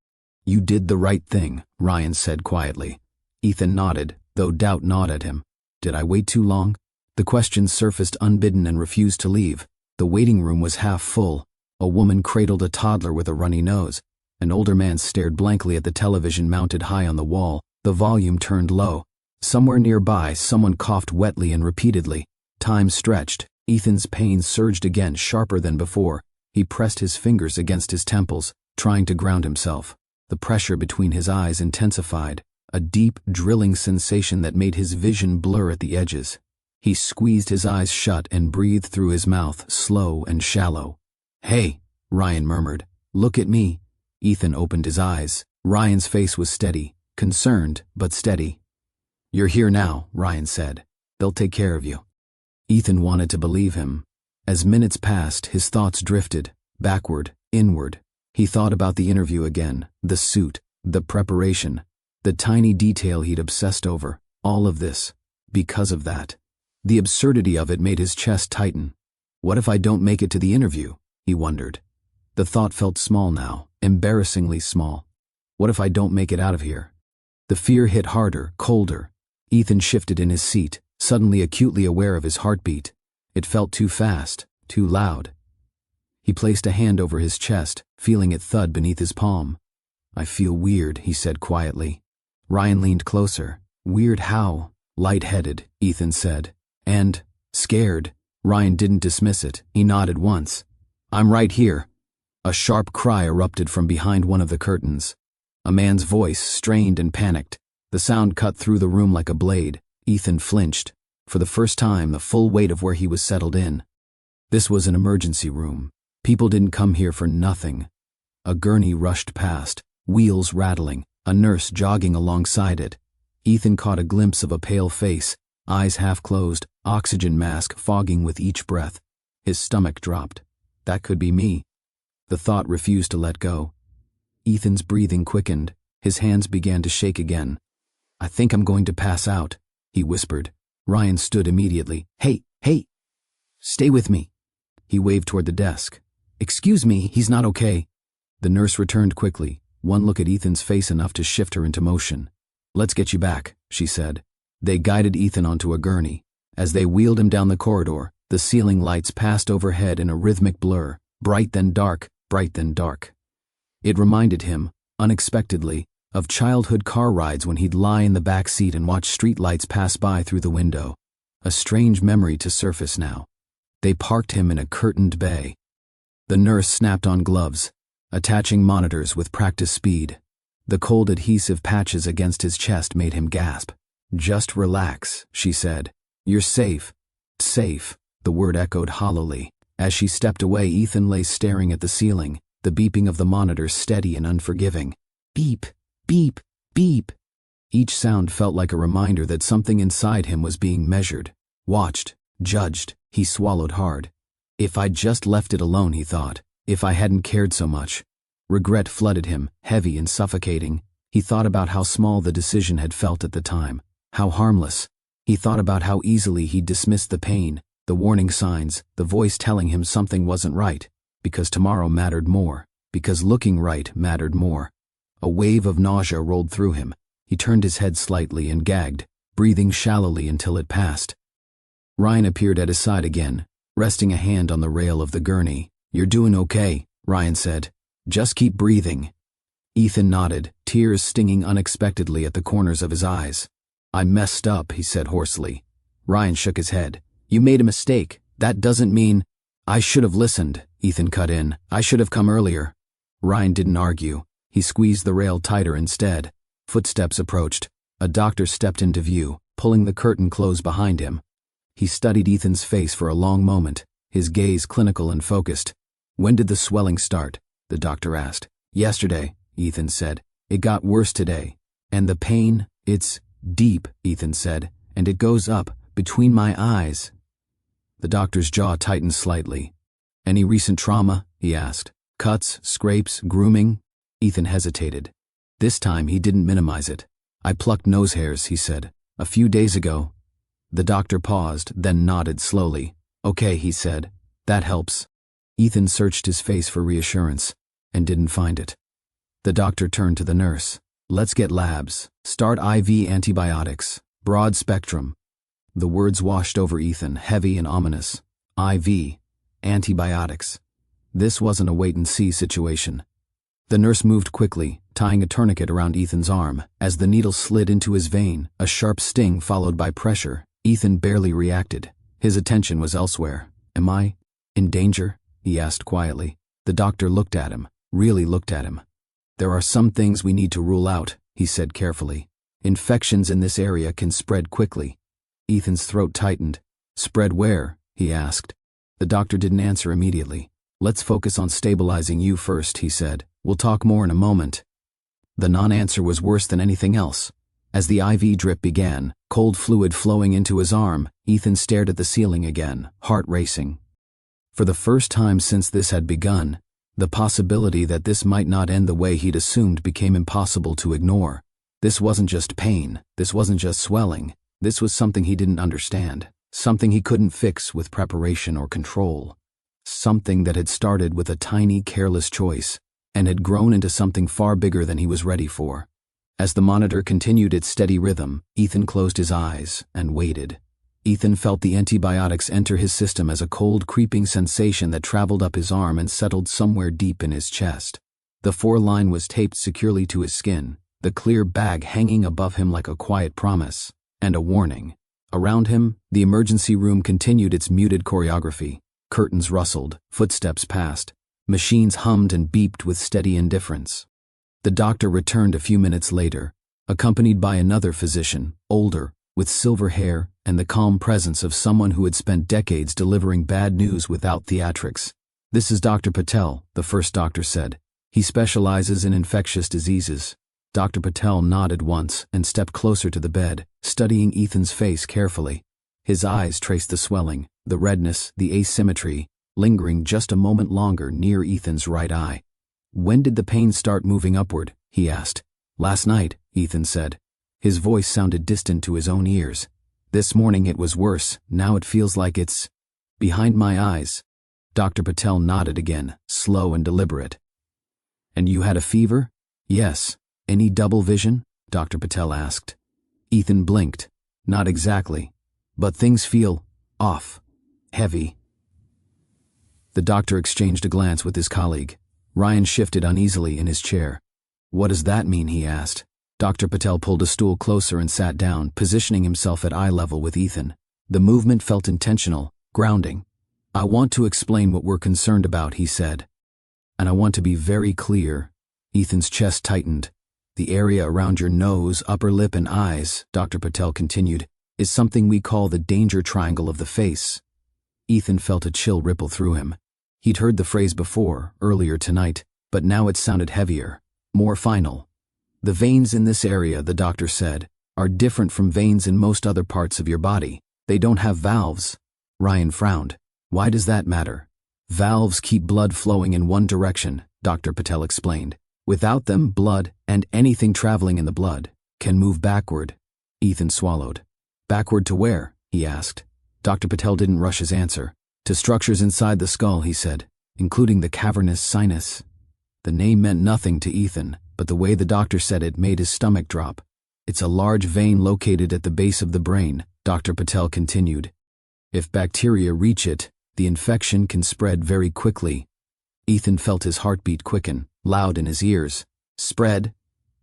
"You did the right thing," Ryan said quietly. Ethan nodded, though doubt gnawed at him. "Did I wait too long?" The question surfaced unbidden and refused to leave. The waiting room was half full. A woman cradled a toddler with a runny nose. An older man stared blankly at the television mounted high on the wall, the volume turned low. Somewhere nearby, someone coughed wetly and repeatedly. Time stretched. Ethan's pain surged again, sharper than before. He pressed his fingers against his temples, trying to ground himself. The pressure between his eyes intensified, a deep, drilling sensation that made his vision blur at the edges. He squeezed his eyes shut and breathed through his mouth, slow and shallow. "Hey," Ryan murmured. "Look at me." Ethan opened his eyes. Ryan's face was steady, concerned, but steady. "You're here now," Ryan said. "They'll take care of you." Ethan wanted to believe him. As minutes passed, his thoughts drifted, backward, inward. He thought about the interview again, the suit, the preparation, the tiny detail he'd obsessed over, all of this. because of that. The absurdity of it made his chest tighten. What if I don't make it to the interview? He wondered. The thought felt small now, embarrassingly small. What if I don't make it out of here? The fear hit harder, colder. Ethan shifted in his seat, suddenly acutely aware of his heartbeat. It felt too fast, too loud. He placed a hand over his chest, feeling it thud beneath his palm. I feel weird, he said quietly. Ryan leaned closer. Weird how? Light-headed, Ethan said. And scared. Ryan didn't dismiss it. He nodded once. I'm right here. A sharp cry erupted from behind one of the curtains. A man's voice, strained and panicked. The sound cut through the room like a blade. Ethan flinched. For the first time, the full weight of where he was settled in. This was an emergency room. People didn't come here for nothing. A gurney rushed past, wheels rattling, a nurse jogging alongside it. Ethan caught a glimpse of a pale face, eyes half closed, oxygen mask fogging with each breath. His stomach dropped. That could be me. The thought refused to let go. Ethan's breathing quickened. His hands began to shake again. I think I'm going to pass out, he whispered. Ryan stood immediately. Hey, stay with me. He waved toward the desk. Excuse me, he's not okay. The nurse returned quickly, one look at Ethan's face enough to shift her into motion. Let's get you back, she said. They guided Ethan onto a gurney. As they wheeled him down the corridor, the ceiling lights passed overhead in a rhythmic blur, bright then dark, bright then dark. It reminded him, unexpectedly, of childhood car rides when he'd lie in the back seat and watch streetlights pass by through the window. A strange memory to surface now. They parked him in a curtained bay. The nurse snapped on gloves, attaching monitors with practice speed. The cold adhesive patches against his chest made him gasp. Just relax, she said. You're safe. Safe, the word echoed hollowly. As she stepped away, Ethan lay staring at the ceiling, the beeping of the monitors steady and unforgiving. Beep, beep, beep. Each sound felt like a reminder that something inside him was being measured, watched, judged. He swallowed hard. If I'd just left it alone, he thought. If I hadn't cared so much. Regret flooded him, heavy and suffocating. He thought about how small the decision had felt at the time, how harmless. He thought about how easily he'd dismissed the pain, the warning signs, the voice telling him something wasn't right, because tomorrow mattered more, because looking right mattered more. A wave of nausea rolled through him. He turned his head slightly and gagged, breathing shallowly until it passed. Ryan appeared at his side again, resting a hand on the rail of the gurney. You're doing okay, Ryan said. Just keep breathing. Ethan nodded, tears stinging unexpectedly at the corners of his eyes. I messed up, he said hoarsely. Ryan shook his head. You made a mistake. That doesn't mean... I should have listened, Ethan cut in. I should have come earlier. Ryan didn't argue. He squeezed the rail tighter instead. Footsteps approached. A doctor stepped into view, pulling the curtain close behind him. He studied Ethan's face for a long moment, his gaze clinical and focused. When did the swelling start? The doctor asked. Yesterday, Ethan said. It got worse today. And the pain, it's deep, Ethan said, and it goes up, between my eyes. The doctor's jaw tightened slightly. Any recent trauma? He asked. Cuts, scrapes, grooming? Ethan hesitated. This time he didn't minimize it. I plucked nose hairs, he said. A few days ago. The doctor paused, then nodded slowly. Okay, he said. That helps. Ethan searched his face for reassurance, and didn't find it. The doctor turned to the nurse. Let's get labs. Start IV antibiotics. Broad spectrum. The words washed over Ethan, heavy and ominous. IV. Antibiotics. This wasn't a wait-and-see situation. The nurse moved quickly, tying a tourniquet around Ethan's arm. As the needle slid into his vein, a sharp sting followed by pressure, Ethan barely reacted. His attention was elsewhere. Am I in danger? He asked quietly. The doctor looked at him, really looked at him. There are some things we need to rule out, he said carefully. Infections in this area can spread quickly. Ethan's throat tightened. Spread where? He asked. The doctor didn't answer immediately. Let's focus on stabilizing you first, he said. We'll talk more in a moment. The non-answer was worse than anything else. As the IV drip began, cold fluid flowing into his arm, Ethan stared at the ceiling again, heart racing. For the first time since this had begun, the possibility that this might not end the way he'd assumed became impossible to ignore. This wasn't just pain, this wasn't just swelling, This was something he didn't understand, something he couldn't fix with preparation or control, something that had started with a tiny, careless choice and had grown into something far bigger than he was ready for. As the monitor continued its steady rhythm, Ethan closed his eyes and waited. Ethan felt the antibiotics enter his system as a cold, creeping sensation that traveled up his arm and settled somewhere deep in his chest. The 4-line was taped securely to his skin, the clear bag hanging above him like a quiet promise and a warning. Around him, the emergency room continued its muted choreography. Curtains rustled, footsteps passed, machines hummed and beeped with steady indifference. The doctor returned a few minutes later, accompanied by another physician, older, with silver hair and the calm presence of someone who had spent decades delivering bad news without theatrics. "This is Dr. Patel," the first doctor said. "He specializes in infectious diseases." Dr. Patel nodded once and stepped closer to the bed, studying Ethan's face carefully. His eyes traced the swelling, the redness, the asymmetry, lingering just a moment longer near Ethan's right eye. "When did the pain start moving upward?" he asked. "Last night," Ethan said. His voice sounded distant to his own ears. "This morning it was worse. Now it feels like it's behind my eyes." Dr. Patel nodded again, slow and deliberate. "And you had a fever?" "Yes." "Any double vision?" Dr. Patel asked. Ethan blinked. "Not exactly. But things feel off. Heavy." The doctor exchanged a glance with his colleague. Ryan shifted uneasily in his chair. "What does that mean?" he asked. Dr. Patel pulled a stool closer and sat down, positioning himself at eye level with Ethan. The movement felt intentional, grounding. "I want to explain what we're concerned about," he said. "And I want to be very clear." Ethan's chest tightened. "The area around your nose, upper lip, and eyes," Dr. Patel continued, "is something we call the danger triangle of the face." Ethan felt a chill ripple through him. He'd heard the phrase before, earlier tonight, but now it sounded heavier, more final. "The veins in this area," the doctor said, "are different from veins in most other parts of your body. They don't have valves." Ryan frowned. "Why does that matter?" "Valves keep blood flowing in one direction," Dr. Patel explained. "Without them, blood, and anything traveling in the blood, can move backward." Ethan swallowed. "Backward to where?" he asked. Dr. Patel didn't rush his answer. "To structures inside the skull," he said, "including the cavernous sinus." The name meant nothing to Ethan, but the way the doctor said it made his stomach drop. "It's a large vein located at the base of the brain," Dr. Patel continued. "If bacteria reach it, the infection can spread very quickly." Ethan felt his heartbeat quicken, loud in his ears. "Spread?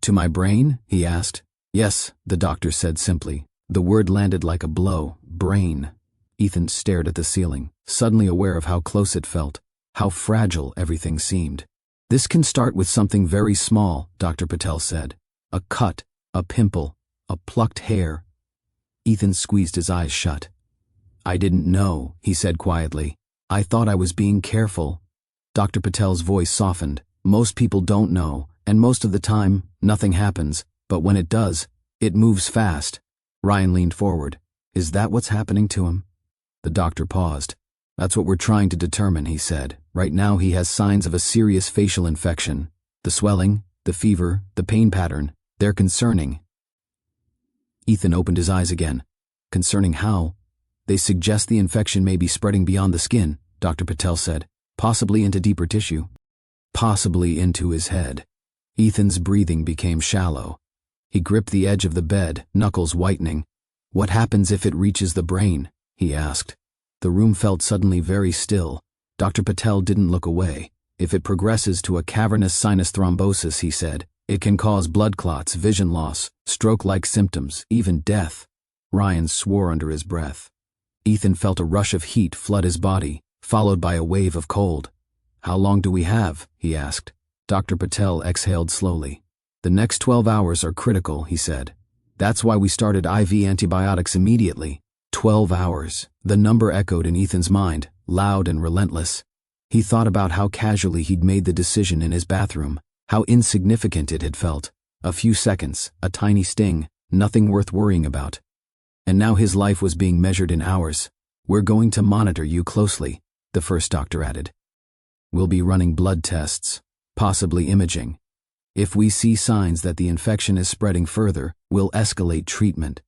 To my brain?" he asked. "Yes," the doctor said simply. The word landed like a blow. Brain. Ethan stared at the ceiling, suddenly aware of how close it felt, how fragile everything seemed. "This can start with something very small," Dr. Patel said. "A cut, a pimple, a plucked hair." Ethan squeezed his eyes shut. "I didn't know," he said quietly. "I thought I was being careful." Dr. Patel's voice softened. "Most people don't know, and most of the time, nothing happens. But when it does, it moves fast." Ryan leaned forward. "Is that what's happening to him?" The doctor paused. "That's what we're trying to determine," he said. "Right now he has signs of a serious facial infection. The swelling, the fever, the pain pattern, they're concerning." Ethan opened his eyes again. "Concerning how?" "They suggest the infection may be spreading beyond the skin," Dr. Patel said. "Possibly into deeper tissue. Possibly into his head." Ethan's breathing became shallow. He gripped the edge of the bed, knuckles whitening. "What happens if it reaches the brain?" he asked. The room felt suddenly very still. Dr. Patel didn't look away. "If it progresses to a cavernous sinus thrombosis," he said, "it can cause blood clots, vision loss, stroke-like symptoms, even death." Ryan swore under his breath. Ethan felt a rush of heat flood his body, followed by a wave of cold. "How long do we have?" he asked. Dr. Patel exhaled slowly. "The next 12 hours are critical," he said. "That's why we started IV antibiotics immediately." 12 hours. The number echoed in Ethan's mind, loud and relentless. He thought about how casually he'd made the decision in his bathroom, how insignificant it had felt. A few seconds, a tiny sting, nothing worth worrying about. And now his life was being measured in hours. "We're going to monitor you closely," the first doctor added. "We'll be running blood tests, possibly imaging. If we see signs that the infection is spreading further, we'll escalate treatment."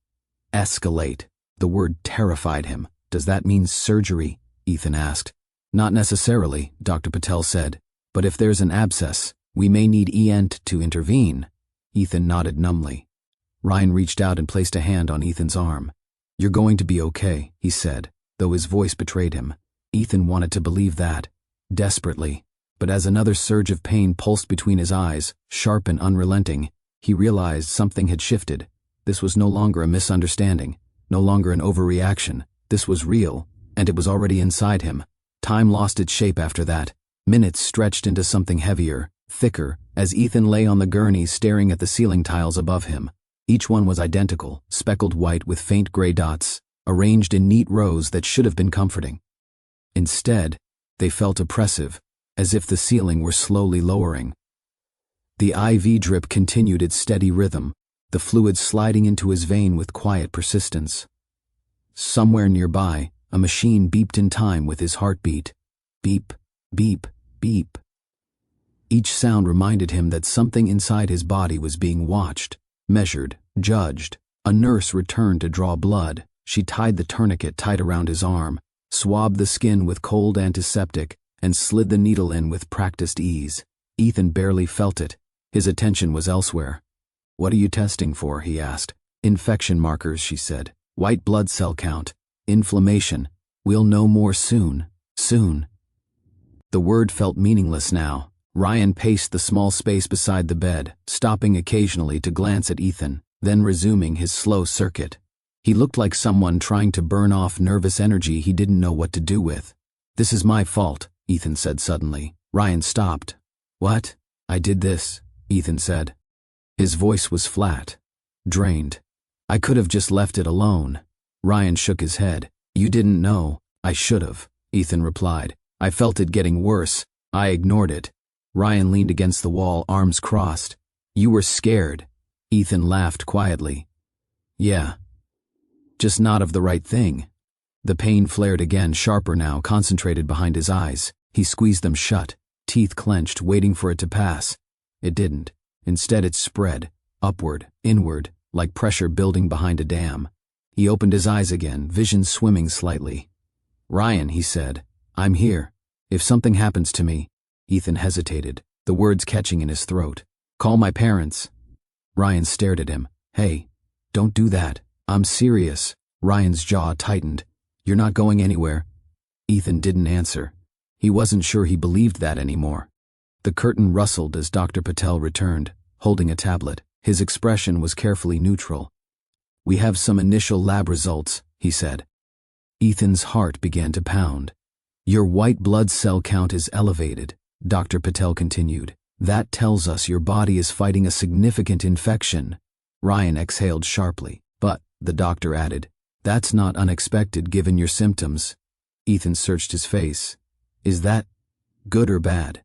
Escalate. The word terrified him. Does that mean surgery? Ethan asked. Not necessarily, Dr. Patel said. But if there's an abscess, we may need ENT to intervene. Ethan nodded numbly. Ryan reached out and placed a hand on Ethan's arm. You're going to be okay, he said, though his voice betrayed him. Ethan wanted to believe that, desperately. But as another surge of pain pulsed between his eyes, sharp and unrelenting, he realized something had shifted. This was no longer a misunderstanding, no longer an overreaction. This was real, and it was already inside him. Time lost its shape after that. Minutes stretched into something heavier, thicker, as Ethan lay on the gurney staring at the ceiling tiles above him. Each one was identical, speckled white with faint gray dots, arranged in neat rows that should have been comforting. Instead, they felt oppressive, as if the ceiling were slowly lowering. The IV drip continued its steady rhythm, the fluid sliding into his vein with quiet persistence. Somewhere nearby, a machine beeped in time with his heartbeat. Beep, beep, beep. Each sound reminded him that something inside his body was being watched, measured, judged. A nurse returned to draw blood. She tied the tourniquet tight around his arm, swabbed the skin with cold antiseptic, and slid the needle in with practiced ease. Ethan barely felt it. His attention was elsewhere. What are you testing for? He asked. Infection markers, she said. White blood cell count. Inflammation. We'll know more soon. Soon. The word felt meaningless now. Ryan paced the small space beside the bed, stopping occasionally to glance at Ethan, then resuming his slow circuit. He looked like someone trying to burn off nervous energy he didn't know what to do with. This is my fault, Ethan said suddenly. Ryan stopped. What? I did this, Ethan said. His voice was flat, drained. I could have just left it alone. Ryan shook his head. You didn't know. I should have, Ethan replied. I felt it getting worse. I ignored it. Ryan leaned against the wall, arms crossed. You were scared. Ethan laughed quietly. Yeah. Just not of the right thing. The pain flared again, sharper now, concentrated behind his eyes. He squeezed them shut, teeth clenched, waiting for it to pass. It didn't. Instead it spread, upward, inward, like pressure building behind a dam. He opened his eyes again, vision swimming slightly. Ryan, he said, I'm here. If something happens to me. Ethan hesitated, the words catching in his throat. Call my parents. Ryan stared at him. Hey, don't do that. I'm serious. Ryan's jaw tightened. You're not going anywhere. Ethan didn't answer. He wasn't sure he believed that anymore. The curtain rustled as Dr. Patel returned, holding a tablet. His expression was carefully neutral. We have some initial lab results, he said. Ethan's heart began to pound. Your white blood cell count is elevated, Dr. Patel continued. That tells us your body is fighting a significant infection. Ryan exhaled sharply. But, the doctor added, that's not unexpected given your symptoms. Ethan searched his face. Is that good or bad?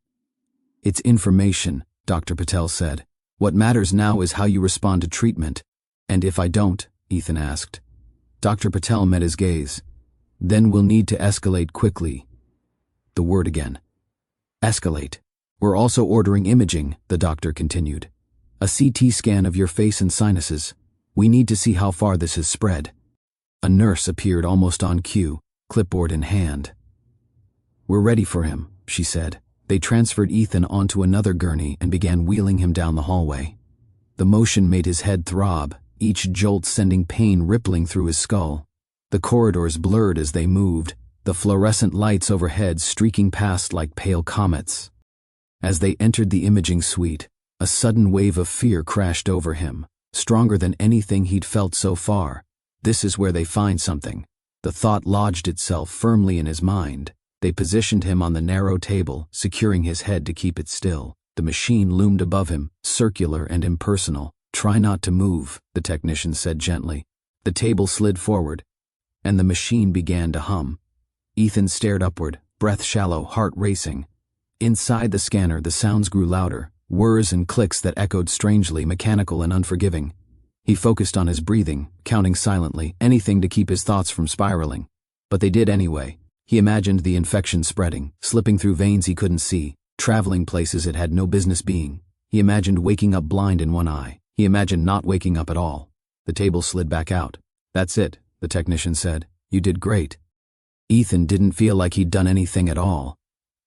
It's information, Dr. Patel said. What matters now is how you respond to treatment. And if I don't, Ethan asked. Dr. Patel met his gaze. Then we'll need to escalate quickly. The word again. Escalate. We're also ordering imaging, the doctor continued. A CT scan of your face and sinuses. We need to see how far this has spread. A nurse appeared almost on cue, clipboard in hand. We're ready for him, she said. They transferred Ethan onto another gurney and began wheeling him down the hallway. The motion made his head throb, each jolt sending pain rippling through his skull. The corridors blurred as they moved, the fluorescent lights overhead streaking past like pale comets. As they entered the imaging suite, a sudden wave of fear crashed over him, stronger than anything he'd felt so far. This is where they find something. The thought lodged itself firmly in his mind. They positioned him on the narrow table, securing his head to keep it still. The machine loomed above him, circular and impersonal. Try not to move, the technician said gently. The table slid forward, and the machine began to hum. Ethan stared upward, breath shallow, heart racing. Inside the scanner, the sounds grew louder, whirs and clicks that echoed strangely, mechanical and unforgiving. He focused on his breathing, counting silently, anything to keep his thoughts from spiraling. But they did anyway. He imagined the infection spreading, slipping through veins he couldn't see, traveling places it had no business being. He imagined waking up blind in one eye. He imagined not waking up at all. The table slid back out. "That's it," the technician said. "You did great." Ethan didn't feel like he'd done anything at all.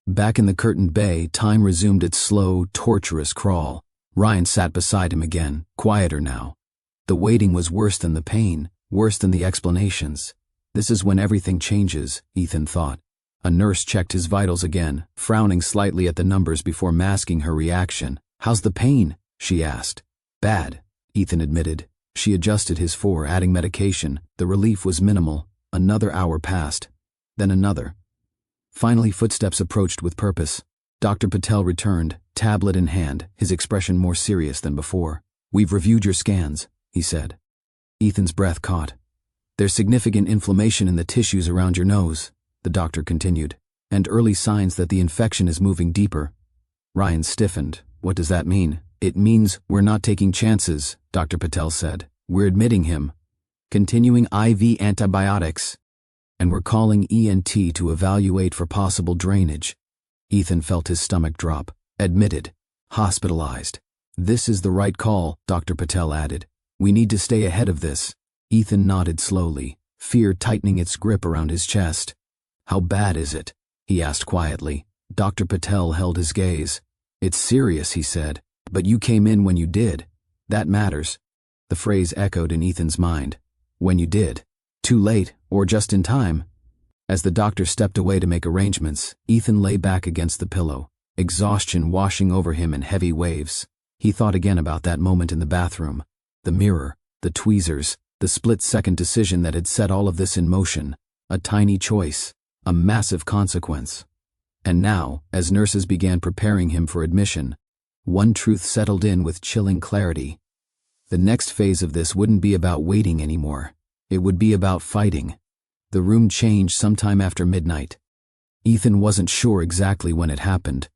Back in the curtained bay, time resumed its slow, torturous crawl. Ryan sat beside him again, quieter now. The waiting was worse than the pain, worse than the explanations. This is when everything changes, Ethan thought. A nurse checked his vitals again, frowning slightly at the numbers before masking her reaction. "How's the pain?" she asked. "Bad," Ethan admitted. She adjusted his adding medication. The relief was minimal. Another hour passed. Then another. Finally, footsteps approached with purpose. Dr. Patel returned, tablet in hand, his expression more serious than before. "We've reviewed your scans," he said. Ethan's breath caught. "There's significant inflammation in the tissues around your nose," the doctor continued, "and early signs that the infection is moving deeper." Ryan stiffened. "What does that mean?" "It means we're not taking chances," Dr. Patel said. "We're admitting him, continuing IV antibiotics, and we're calling ENT to evaluate for possible drainage." Ethan felt his stomach drop. "Admitted. Hospitalized." "This is the right call," Dr. Patel added. "We need to stay ahead of this." Ethan nodded slowly, fear tightening its grip around his chest. "How bad is it?" he asked quietly. Dr. Patel held his gaze. "It's serious," he said. "But you came in when you did. That matters." The phrase echoed in Ethan's mind. When you did. Too late, or just in time. As the doctor stepped away to make arrangements, Ethan lay back against the pillow, exhaustion washing over him in heavy waves. He thought again about that moment in the bathroom. The mirror, the tweezers, the split-second decision that had set all of this in motion. A tiny choice, a massive consequence. And now, as nurses began preparing him for admission, one truth settled in with chilling clarity. The next phase of this wouldn't be about waiting anymore. It would be about fighting. The room changed sometime after midnight. Ethan wasn't sure exactly when it happened.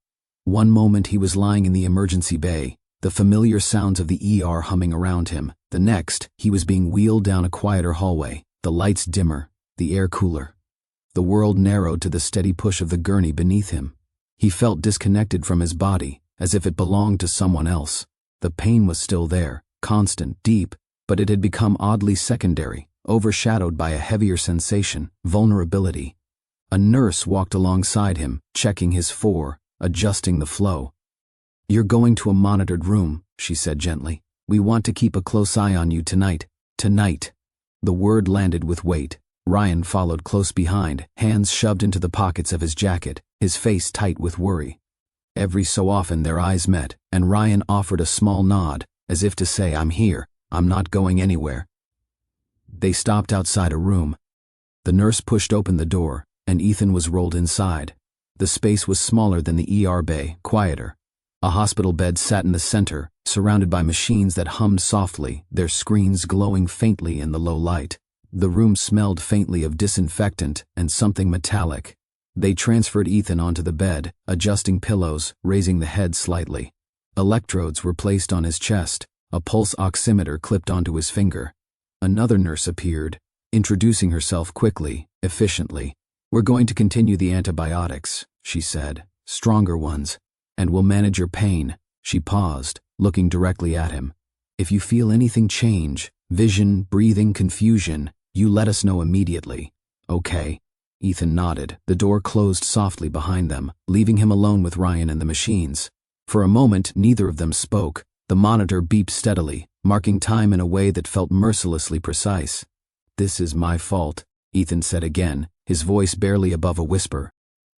One moment he was lying in the emergency bay, the familiar sounds of the ER humming around him. The next, he was being wheeled down a quieter hallway, the lights dimmer, the air cooler. The world narrowed to the steady push of the gurney beneath him. He felt disconnected from his body, as if it belonged to someone else. The pain was still there, constant, deep, but it had become oddly secondary, overshadowed by a heavier sensation, vulnerability. A nurse walked alongside him, checking his adjusting the flow. "You're going to a monitored room," she said gently. "We want to keep a close eye on you tonight." Tonight. The word landed with weight. Ryan followed close behind, hands shoved into the pockets of his jacket, his face tight with worry. Every so often their eyes met, and Ryan offered a small nod, as if to say, "I'm here, I'm not going anywhere." They stopped outside a room. The nurse pushed open the door, and Ethan was rolled inside. The space was smaller than the ER bay, quieter. A hospital bed sat in the center, surrounded by machines that hummed softly, their screens glowing faintly in the low light. The room smelled faintly of disinfectant and something metallic. They transferred Ethan onto the bed, adjusting pillows, raising the head slightly. Electrodes were placed on his chest, a pulse oximeter clipped onto his finger. Another nurse appeared, introducing herself quickly, efficiently. "We're going to continue the antibiotics," she said, "stronger ones, and we'll manage your pain." She paused, looking directly at him. "If you feel anything change, vision, breathing, confusion, you let us know immediately." "Okay." Ethan nodded. The door closed softly behind them, leaving him alone with Ryan and the machines. For a moment, neither of them spoke. The monitor beeped steadily, marking time in a way that felt mercilessly precise. "This is my fault," Ethan said again, his voice barely above a whisper.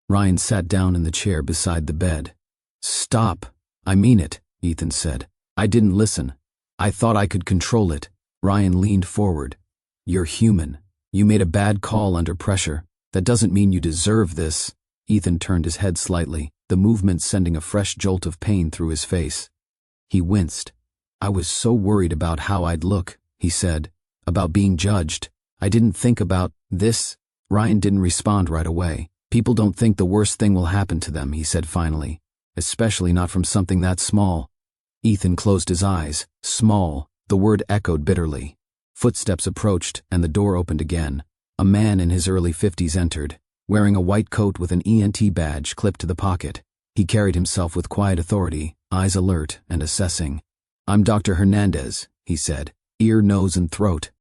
Ryan sat down in the chair beside the bed. "Stop. I mean it," Ethan said. "I didn't listen. I thought I could control it." Ryan leaned forward. "You're human. You made a bad call under pressure. That doesn't mean you deserve this." Ethan turned his head slightly, the movement sending a fresh jolt of pain through his face. He winced. "I was so worried about how I'd look," he said, "about being judged. I didn't think about this." Ryan didn't respond right away. "People don't think the worst thing will happen to them," he said finally, "especially not from something that small." Ethan closed his eyes. Small, the word echoed bitterly. Footsteps approached, and the door opened again. A man in his early 50s entered, wearing a white coat with an ENT badge clipped to the pocket. He carried himself with quiet authority, eyes alert and assessing. "I'm Dr. Hernandez," he said, "ear, nose, and throat."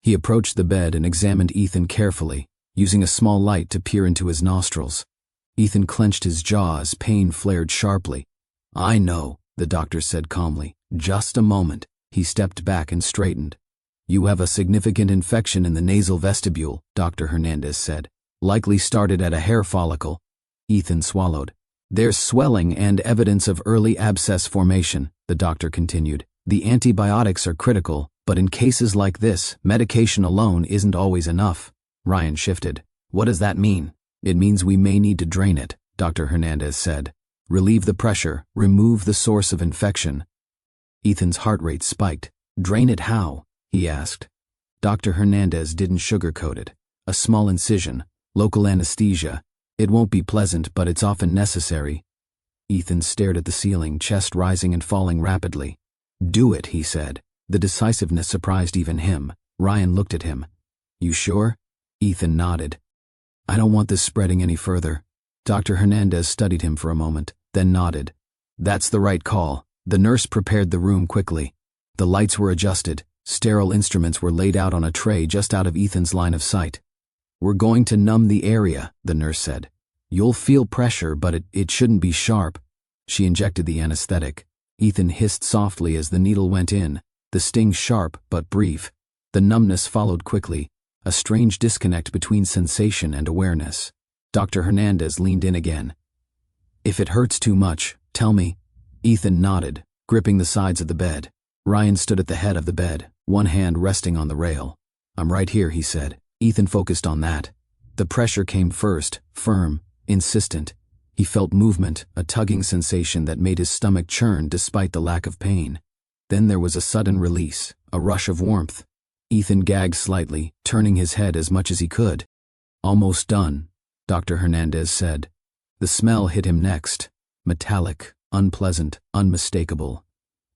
He approached the bed and examined Ethan carefully, using a small light to peer into his nostrils. Ethan clenched his jaw as pain flared sharply. "I know," the doctor said calmly. "Just a moment." He stepped back and straightened. "You have a significant infection in the nasal vestibule," Dr. Hernandez said. "Likely started at a hair follicle." Ethan swallowed. "There's swelling and evidence of early abscess formation," the doctor continued. "The antibiotics are critical, but in cases like this, medication alone isn't always enough." Ryan shifted. "What does that mean?" "It means we may need to drain it," Dr. Hernandez said. "Relieve the pressure, remove the source of infection." Ethan's heart rate spiked. "Drain it how?" he asked. Dr. Hernandez didn't sugarcoat it. "A small incision, local anesthesia. It won't be pleasant, but it's often necessary." Ethan stared at the ceiling, chest rising and falling rapidly. "Do it," he said. The decisiveness surprised even him. Ryan looked at him. "You sure?" Ethan nodded. "I don't want this spreading any further." Dr. Hernandez studied him for a moment, then nodded. "That's the right call." The nurse prepared the room quickly. The lights were adjusted. Sterile instruments were laid out on a tray just out of Ethan's line of sight. "We're going to numb the area," the nurse said. "You'll feel pressure, but it shouldn't be sharp." She injected the anesthetic. Ethan hissed softly as the needle went in, the sting sharp but brief. The numbness followed quickly, a strange disconnect between sensation and awareness. Dr. Hernandez leaned in again. "If it hurts too much, tell me." Ethan nodded, gripping the sides of the bed. Ryan stood at the head of the bed, one hand resting on the rail. "I'm right here," he said. Ethan focused on that. The pressure came first, firm, insistent. He felt movement, a tugging sensation that made his stomach churn despite the lack of pain. Then there was a sudden release, a rush of warmth. Ethan gagged slightly, turning his head as much as he could. "Almost done," Dr. Hernandez said. The smell hit him next. Metallic, unpleasant, unmistakable.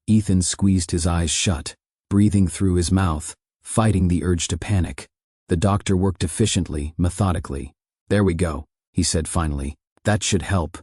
Ethan squeezed his eyes shut, breathing through his mouth, fighting the urge to panic. The doctor worked efficiently, methodically. "There we go," he said finally. "That should help."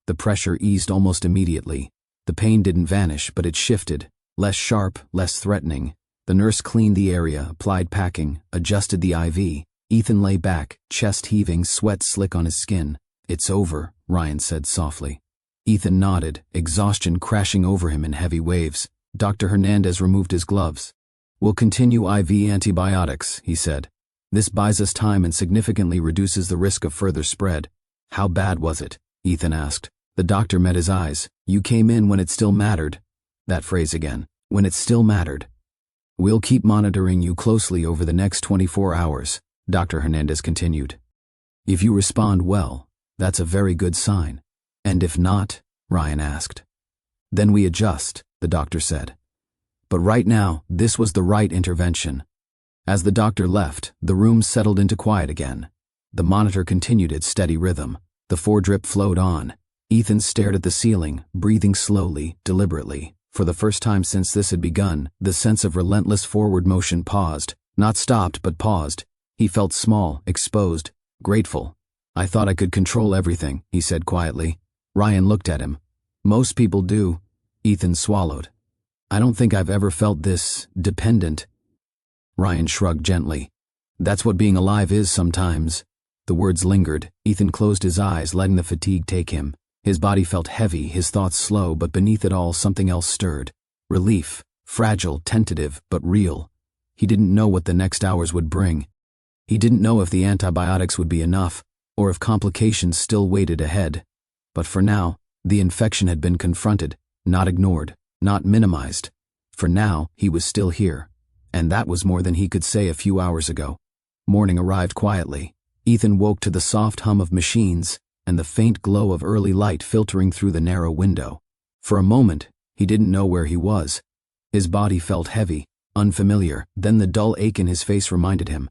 The pressure eased almost immediately. The pain didn't vanish, but it shifted, less sharp, less threatening. The nurse cleaned the area, applied packing, adjusted the IV. Ethan lay back, chest heaving, sweat slick on his skin. "It's over," Ryan said softly. Ethan nodded, exhaustion crashing over him in heavy waves. Dr. Hernandez removed his gloves. "We'll continue IV antibiotics," he said. "This buys us time and significantly reduces the risk of further spread." "How bad was it?" Ethan asked. The doctor met his eyes. "You came in when it still mattered." That phrase again. "When it still mattered." "We'll keep monitoring you closely over the next 24 hours, Dr. Hernandez continued. "If you respond well, that's a very good sign." "And if not?" Ryan asked. "Then we adjust," the doctor said. But right now, this was the right intervention. As the doctor left, the room settled into quiet again. The monitor continued its steady rhythm. The foredrip flowed on. Ethan stared at the ceiling, breathing slowly, deliberately. For the first time since this had begun, the sense of relentless forward motion paused. Not stopped, but paused. He felt small, exposed, grateful. "I thought I could control everything," he said quietly. Ryan looked at him. "Most people do." Ethan swallowed. "I don't think I've ever felt this dependent." Ryan shrugged gently. "That's what being alive is sometimes." The words lingered. Ethan closed his eyes, letting the fatigue take him. His body felt heavy, his thoughts slow, but beneath it all something else stirred. Relief, fragile, tentative, but real. He didn't know what the next hours would bring. He didn't know if the antibiotics would be enough, or if complications still waited ahead. But for now, the infection had been confronted, not ignored, not minimized. For now, he was still here. And that was more than he could say a few hours ago. Morning arrived quietly. Ethan woke to the soft hum of machines and the faint glow of early light filtering through the narrow window. For a moment, he didn't know where he was. His body felt heavy, unfamiliar, then the dull ache in his face reminded him.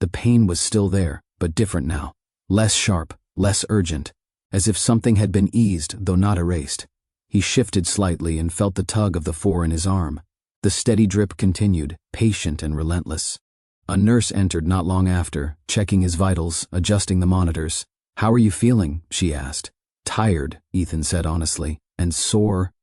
The pain was still there, but different now. Less sharp, less urgent, as if something had been eased, though not erased. He shifted slightly and felt the tug of the 4 in his arm. The steady drip continued, patient and relentless. A nurse entered not long after, checking his vitals, adjusting the monitors. "How are you feeling?" she asked. "Tired," Ethan said honestly. "And sore?"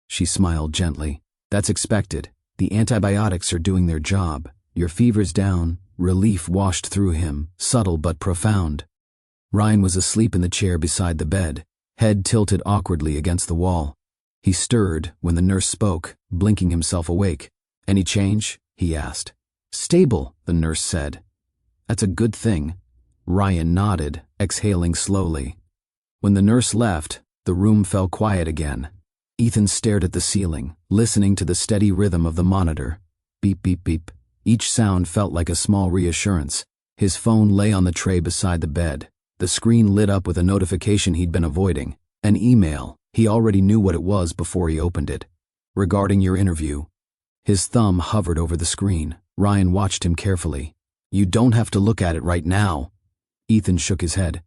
She smiled gently. "That's expected. The antibiotics are doing their job. Your fever's down. Relief washed through him, subtle but profound. Ryan was asleep in the chair beside the bed, head tilted awkwardly against the wall. He stirred when the nurse spoke, blinking himself awake. "Any change?" he asked. "Stable," the nurse said. "That's a good thing." Ryan nodded, exhaling slowly. When the nurse left, the room fell quiet again. Ethan stared at the ceiling, listening to the steady rhythm of the monitor. Beep, beep, beep. Each sound felt like a small reassurance. His phone lay on the tray beside the bed. The screen lit up with a notification he'd been avoiding. An email. He already knew what it was before he opened it. "Regarding your interview." His thumb hovered over the screen. Ryan watched him carefully. "You don't have to look at it right now." Ethan shook his head.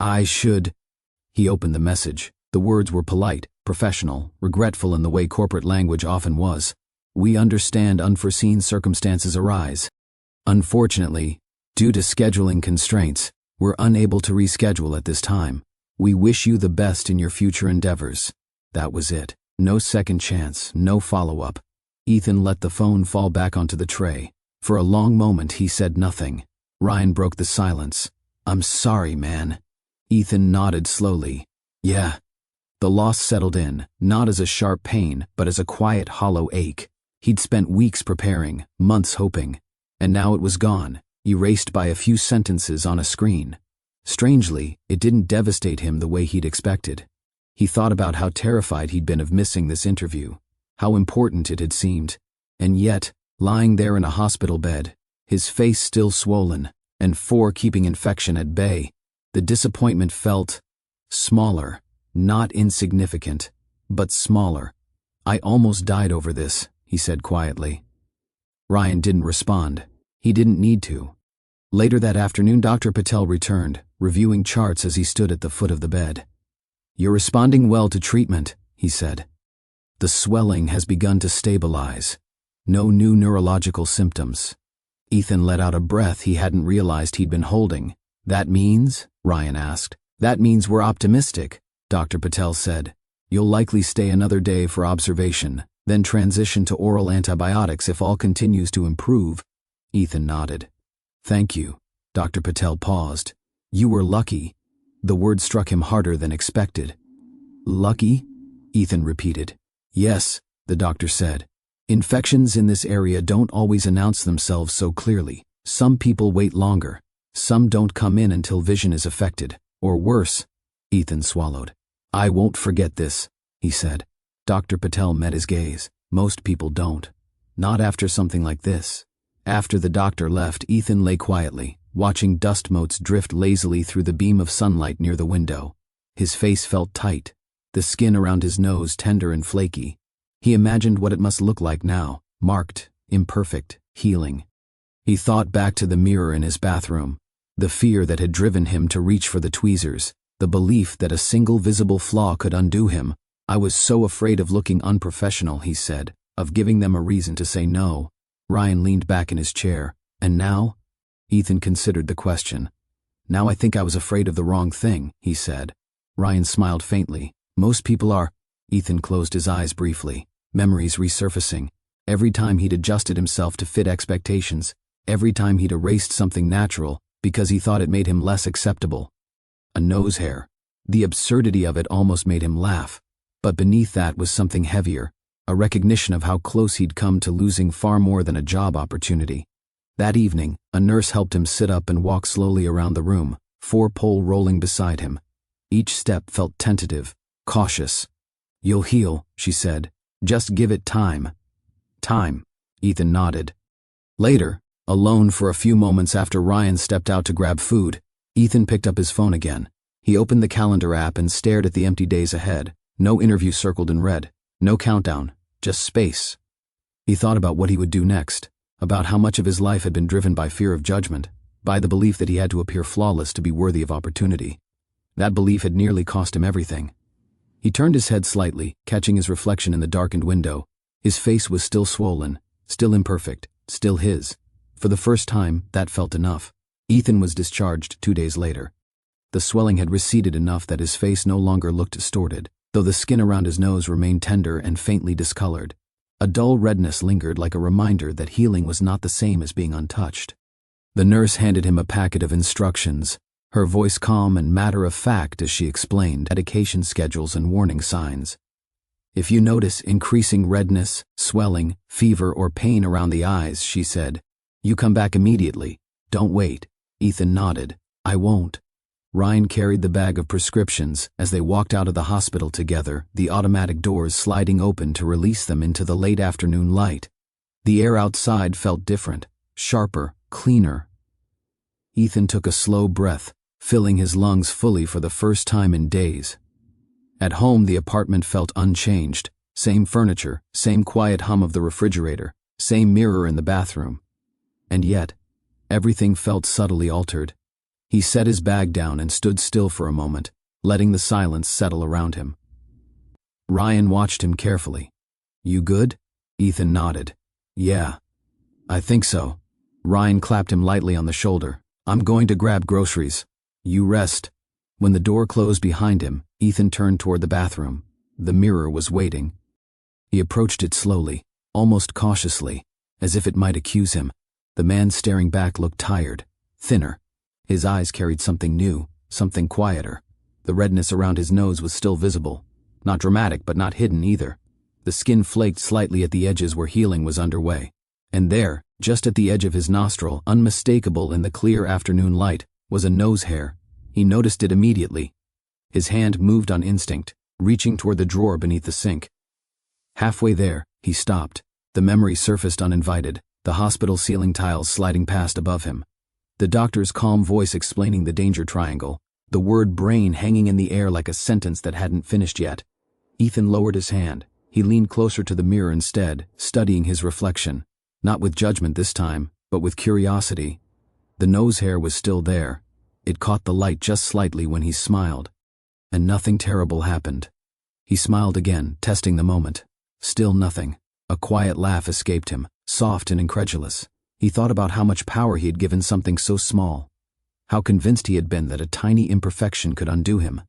"I should." He opened the message. The words were polite, professional, regretful in the way corporate language often was. "We understand unforeseen circumstances arise. Unfortunately, due to scheduling constraints, we're unable to reschedule at this time. We wish you the best in your future endeavors." That was it. No second chance, no follow-up. Ethan let the phone fall back onto the tray. For a long moment he said nothing. Ryan broke the silence. "I'm sorry, man." Ethan nodded slowly. "Yeah." The loss settled in, not as a sharp pain, but as a quiet, hollow ache. He'd spent weeks preparing, months hoping, and now it was gone, erased by a few sentences on a screen. Strangely, it didn't devastate him the way he'd expected. He thought about how terrified he'd been of missing this interview, how important it had seemed, and yet, lying there in a hospital bed, his face still swollen, and keeping infection at bay, the disappointment felt smaller, not insignificant, but smaller. "I almost died over this," he said quietly. Ryan didn't respond. He didn't need to. Later that afternoon, Dr. Patel returned, reviewing charts as he stood at the foot of the bed. "You're responding well to treatment," he said. "The swelling has begun to stabilize. No new neurological symptoms." Ethan let out a breath he hadn't realized he'd been holding. "That means?" Ryan asked. "That means we're optimistic," Dr. Patel said. "You'll likely stay another day for observation, then transition to oral antibiotics if all continues to improve." Ethan nodded. "Thank you." Dr. Patel paused. "You were lucky." The word struck him harder than expected. "Lucky?" Ethan repeated. "Yes," the doctor said. "Infections in this area don't always announce themselves so clearly. Some people wait longer. Some don't come in until vision is affected. Or worse." Ethan swallowed. "I won't forget this," he said. Dr. Patel met his gaze. "Most people don't. Not after something like this." After the doctor left, Ethan lay quietly, watching dust motes drift lazily through the beam of sunlight near the window. His face felt tight, the skin around his nose tender and flaky. He imagined what it must look like now, marked, imperfect, healing. He thought back to the mirror in his bathroom, the fear that had driven him to reach for the tweezers, the belief that a single visible flaw could undo him. "I was so afraid of looking unprofessional," he said, "of giving them a reason to say no." Ryan leaned back in his chair. "And now?" Ethan considered the question. "Now I think I was afraid of the wrong thing," he said. Ryan smiled faintly. "Most people are." Ethan closed his eyes briefly, memories resurfacing. Every time he'd adjusted himself to fit expectations, every time he'd erased something natural because he thought it made him less acceptable. A nose hair. The absurdity of it almost made him laugh. But beneath that was something heavier, a recognition of how close he'd come to losing far more than a job opportunity. That evening, a nurse helped him sit up and walk slowly around the room, 4-pole rolling beside him. Each step felt tentative, cautious. "You'll heal," she said. "Just give it time." "Time," Ethan nodded. Later, alone for a few moments after Ryan stepped out to grab food, Ethan picked up his phone again. He opened the calendar app and stared at the empty days ahead. No interview circled in red. No countdown. Just space. He thought about what he would do next, about how much of his life had been driven by fear of judgment, by the belief that he had to appear flawless to be worthy of opportunity. That belief had nearly cost him everything. He turned his head slightly, catching his reflection in the darkened window. His face was still swollen, still imperfect, still his. For the first time, that felt enough. Ethan was discharged 2 days later. The swelling had receded enough that his face no longer looked distorted, though the skin around his nose remained tender and faintly discolored. A dull redness lingered like a reminder that healing was not the same as being untouched. The nurse handed him a packet of instructions, her voice calm and matter-of-fact as she explained medication schedules and warning signs. If you notice increasing redness, swelling, fever, or pain around the eyes, she said, you come back immediately. Don't wait. Ethan nodded. I won't. Ryan carried the bag of prescriptions as they walked out of the hospital together, the automatic doors sliding open to release them into the late afternoon light. The air outside felt different, sharper, cleaner. Ethan took a slow breath, filling his lungs fully for the first time in days. At home, the apartment felt unchanged. Same furniture, same quiet hum of the refrigerator, same mirror in the bathroom. And yet, everything felt subtly altered. He set his bag down and stood still for a moment, letting the silence settle around him. Ryan watched him carefully. You good? Ethan nodded. Yeah. I think so. Ryan clapped him lightly on the shoulder. I'm going to grab groceries. You rest. When the door closed behind him, Ethan turned toward the bathroom. The mirror was waiting. He approached it slowly, almost cautiously, as if it might accuse him. The man staring back looked tired, thinner. His eyes carried something new, something quieter. The redness around his nose was still visible. Not dramatic, but not hidden either. The skin flaked slightly at the edges where healing was underway. And there, just at the edge of his nostril, unmistakable in the clear afternoon light, was a nose hair. He noticed it immediately. His hand moved on instinct, reaching toward the drawer beneath the sink. Halfway there, he stopped. The memory surfaced uninvited, the hospital ceiling tiles sliding past above him. The doctor's calm voice explaining the danger triangle, the word brain hanging in the air like a sentence that hadn't finished yet. Ethan lowered his hand. He leaned closer to the mirror instead, studying his reflection. Not with judgment this time, but with curiosity. The nose hair was still there. It caught the light just slightly when he smiled. And nothing terrible happened. He smiled again, testing the moment. Still nothing. A quiet laugh escaped him, soft and incredulous. He thought about how much power he had given something so small. How convinced he had been that a tiny imperfection could undo him.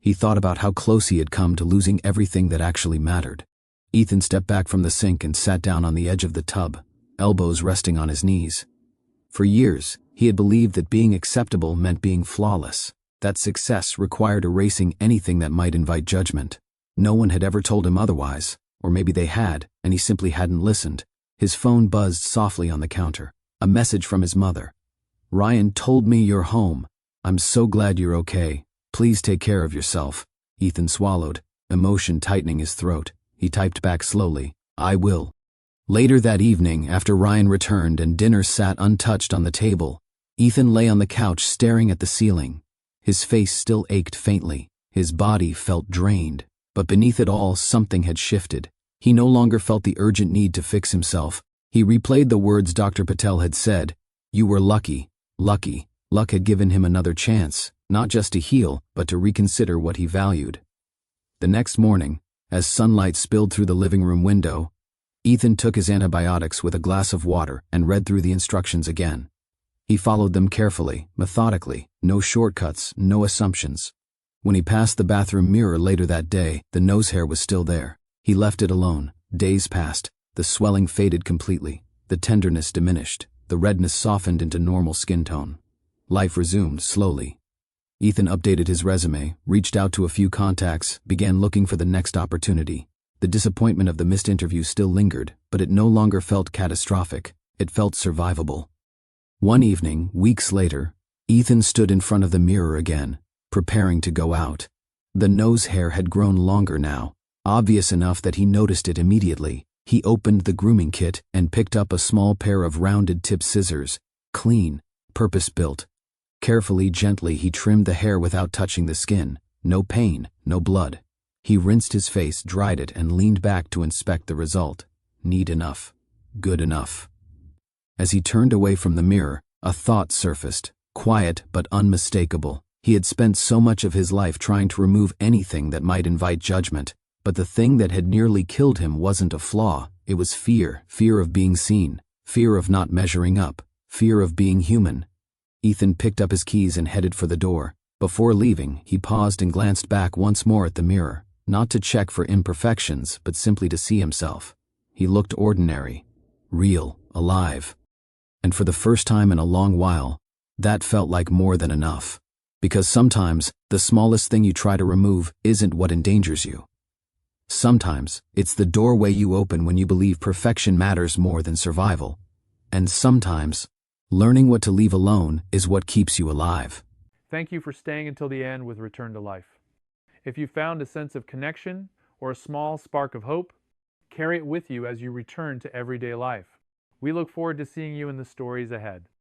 He thought about how close he had come to losing everything that actually mattered. Ethan stepped back from the sink and sat down on the edge of the tub, elbows resting on his knees. For years, he had believed that being acceptable meant being flawless, that success required erasing anything that might invite judgment. No one had ever told him otherwise, or maybe they had, and he simply hadn't listened. His phone buzzed softly on the counter. A message from his mother. Ryan told me you're home. I'm so glad you're okay. Please take care of yourself. Ethan swallowed, emotion tightening his throat. He typed back slowly, I will. Later that evening, after Ryan returned and dinner sat untouched on the table, Ethan lay on the couch staring at the ceiling. His face still ached faintly. His body felt drained. But beneath it all, something had shifted. He no longer felt the urgent need to fix himself. He replayed the words Dr. Patel had said. You were lucky. Lucky. Luck had given him another chance, not just to heal, but to reconsider what he valued. The next morning, as sunlight spilled through the living room window, Ethan took his antibiotics with a glass of water and read through the instructions again. He followed them carefully, methodically, no shortcuts, no assumptions. When he passed the bathroom mirror later that day, the nose hair was still there. He left it alone. Days passed. The swelling faded completely. The tenderness diminished. The redness softened into normal skin tone. Life resumed slowly. Ethan updated his resume, reached out to a few contacts, began looking for the next opportunity. The disappointment of the missed interview still lingered, but it no longer felt catastrophic. It felt survivable. One evening, weeks later, Ethan stood in front of the mirror again, preparing to go out. The nose hair had grown longer now, obvious enough that he noticed it immediately. He opened the grooming kit and picked up a small pair of rounded-tip scissors, clean, purpose-built. Carefully, gently, he trimmed the hair without touching the skin. No pain, no blood. He rinsed his face, dried it, and leaned back to inspect the result. Neat enough. Good enough. As he turned away from the mirror, a thought surfaced, quiet but unmistakable. He had spent so much of his life trying to remove anything that might invite judgment, but the thing that had nearly killed him wasn't a flaw. It was fear. Fear of being seen. Fear of not measuring up. Fear of being human. Ethan picked up his keys and headed for the door. Before leaving, he paused and glanced back once more at the mirror, not to check for imperfections, but simply to see himself. He looked ordinary, real, alive. And for the first time in a long while, that felt like more than enough. Because sometimes, the smallest thing you try to remove isn't what endangers you. Sometimes, it's the doorway you open when you believe perfection matters more than survival. And sometimes, learning what to leave alone is what keeps you alive. Thank you for staying until the end with Return to Life. If you found a sense of connection or a small spark of hope, carry it with you as you return to everyday life. We look forward to seeing you in the stories ahead.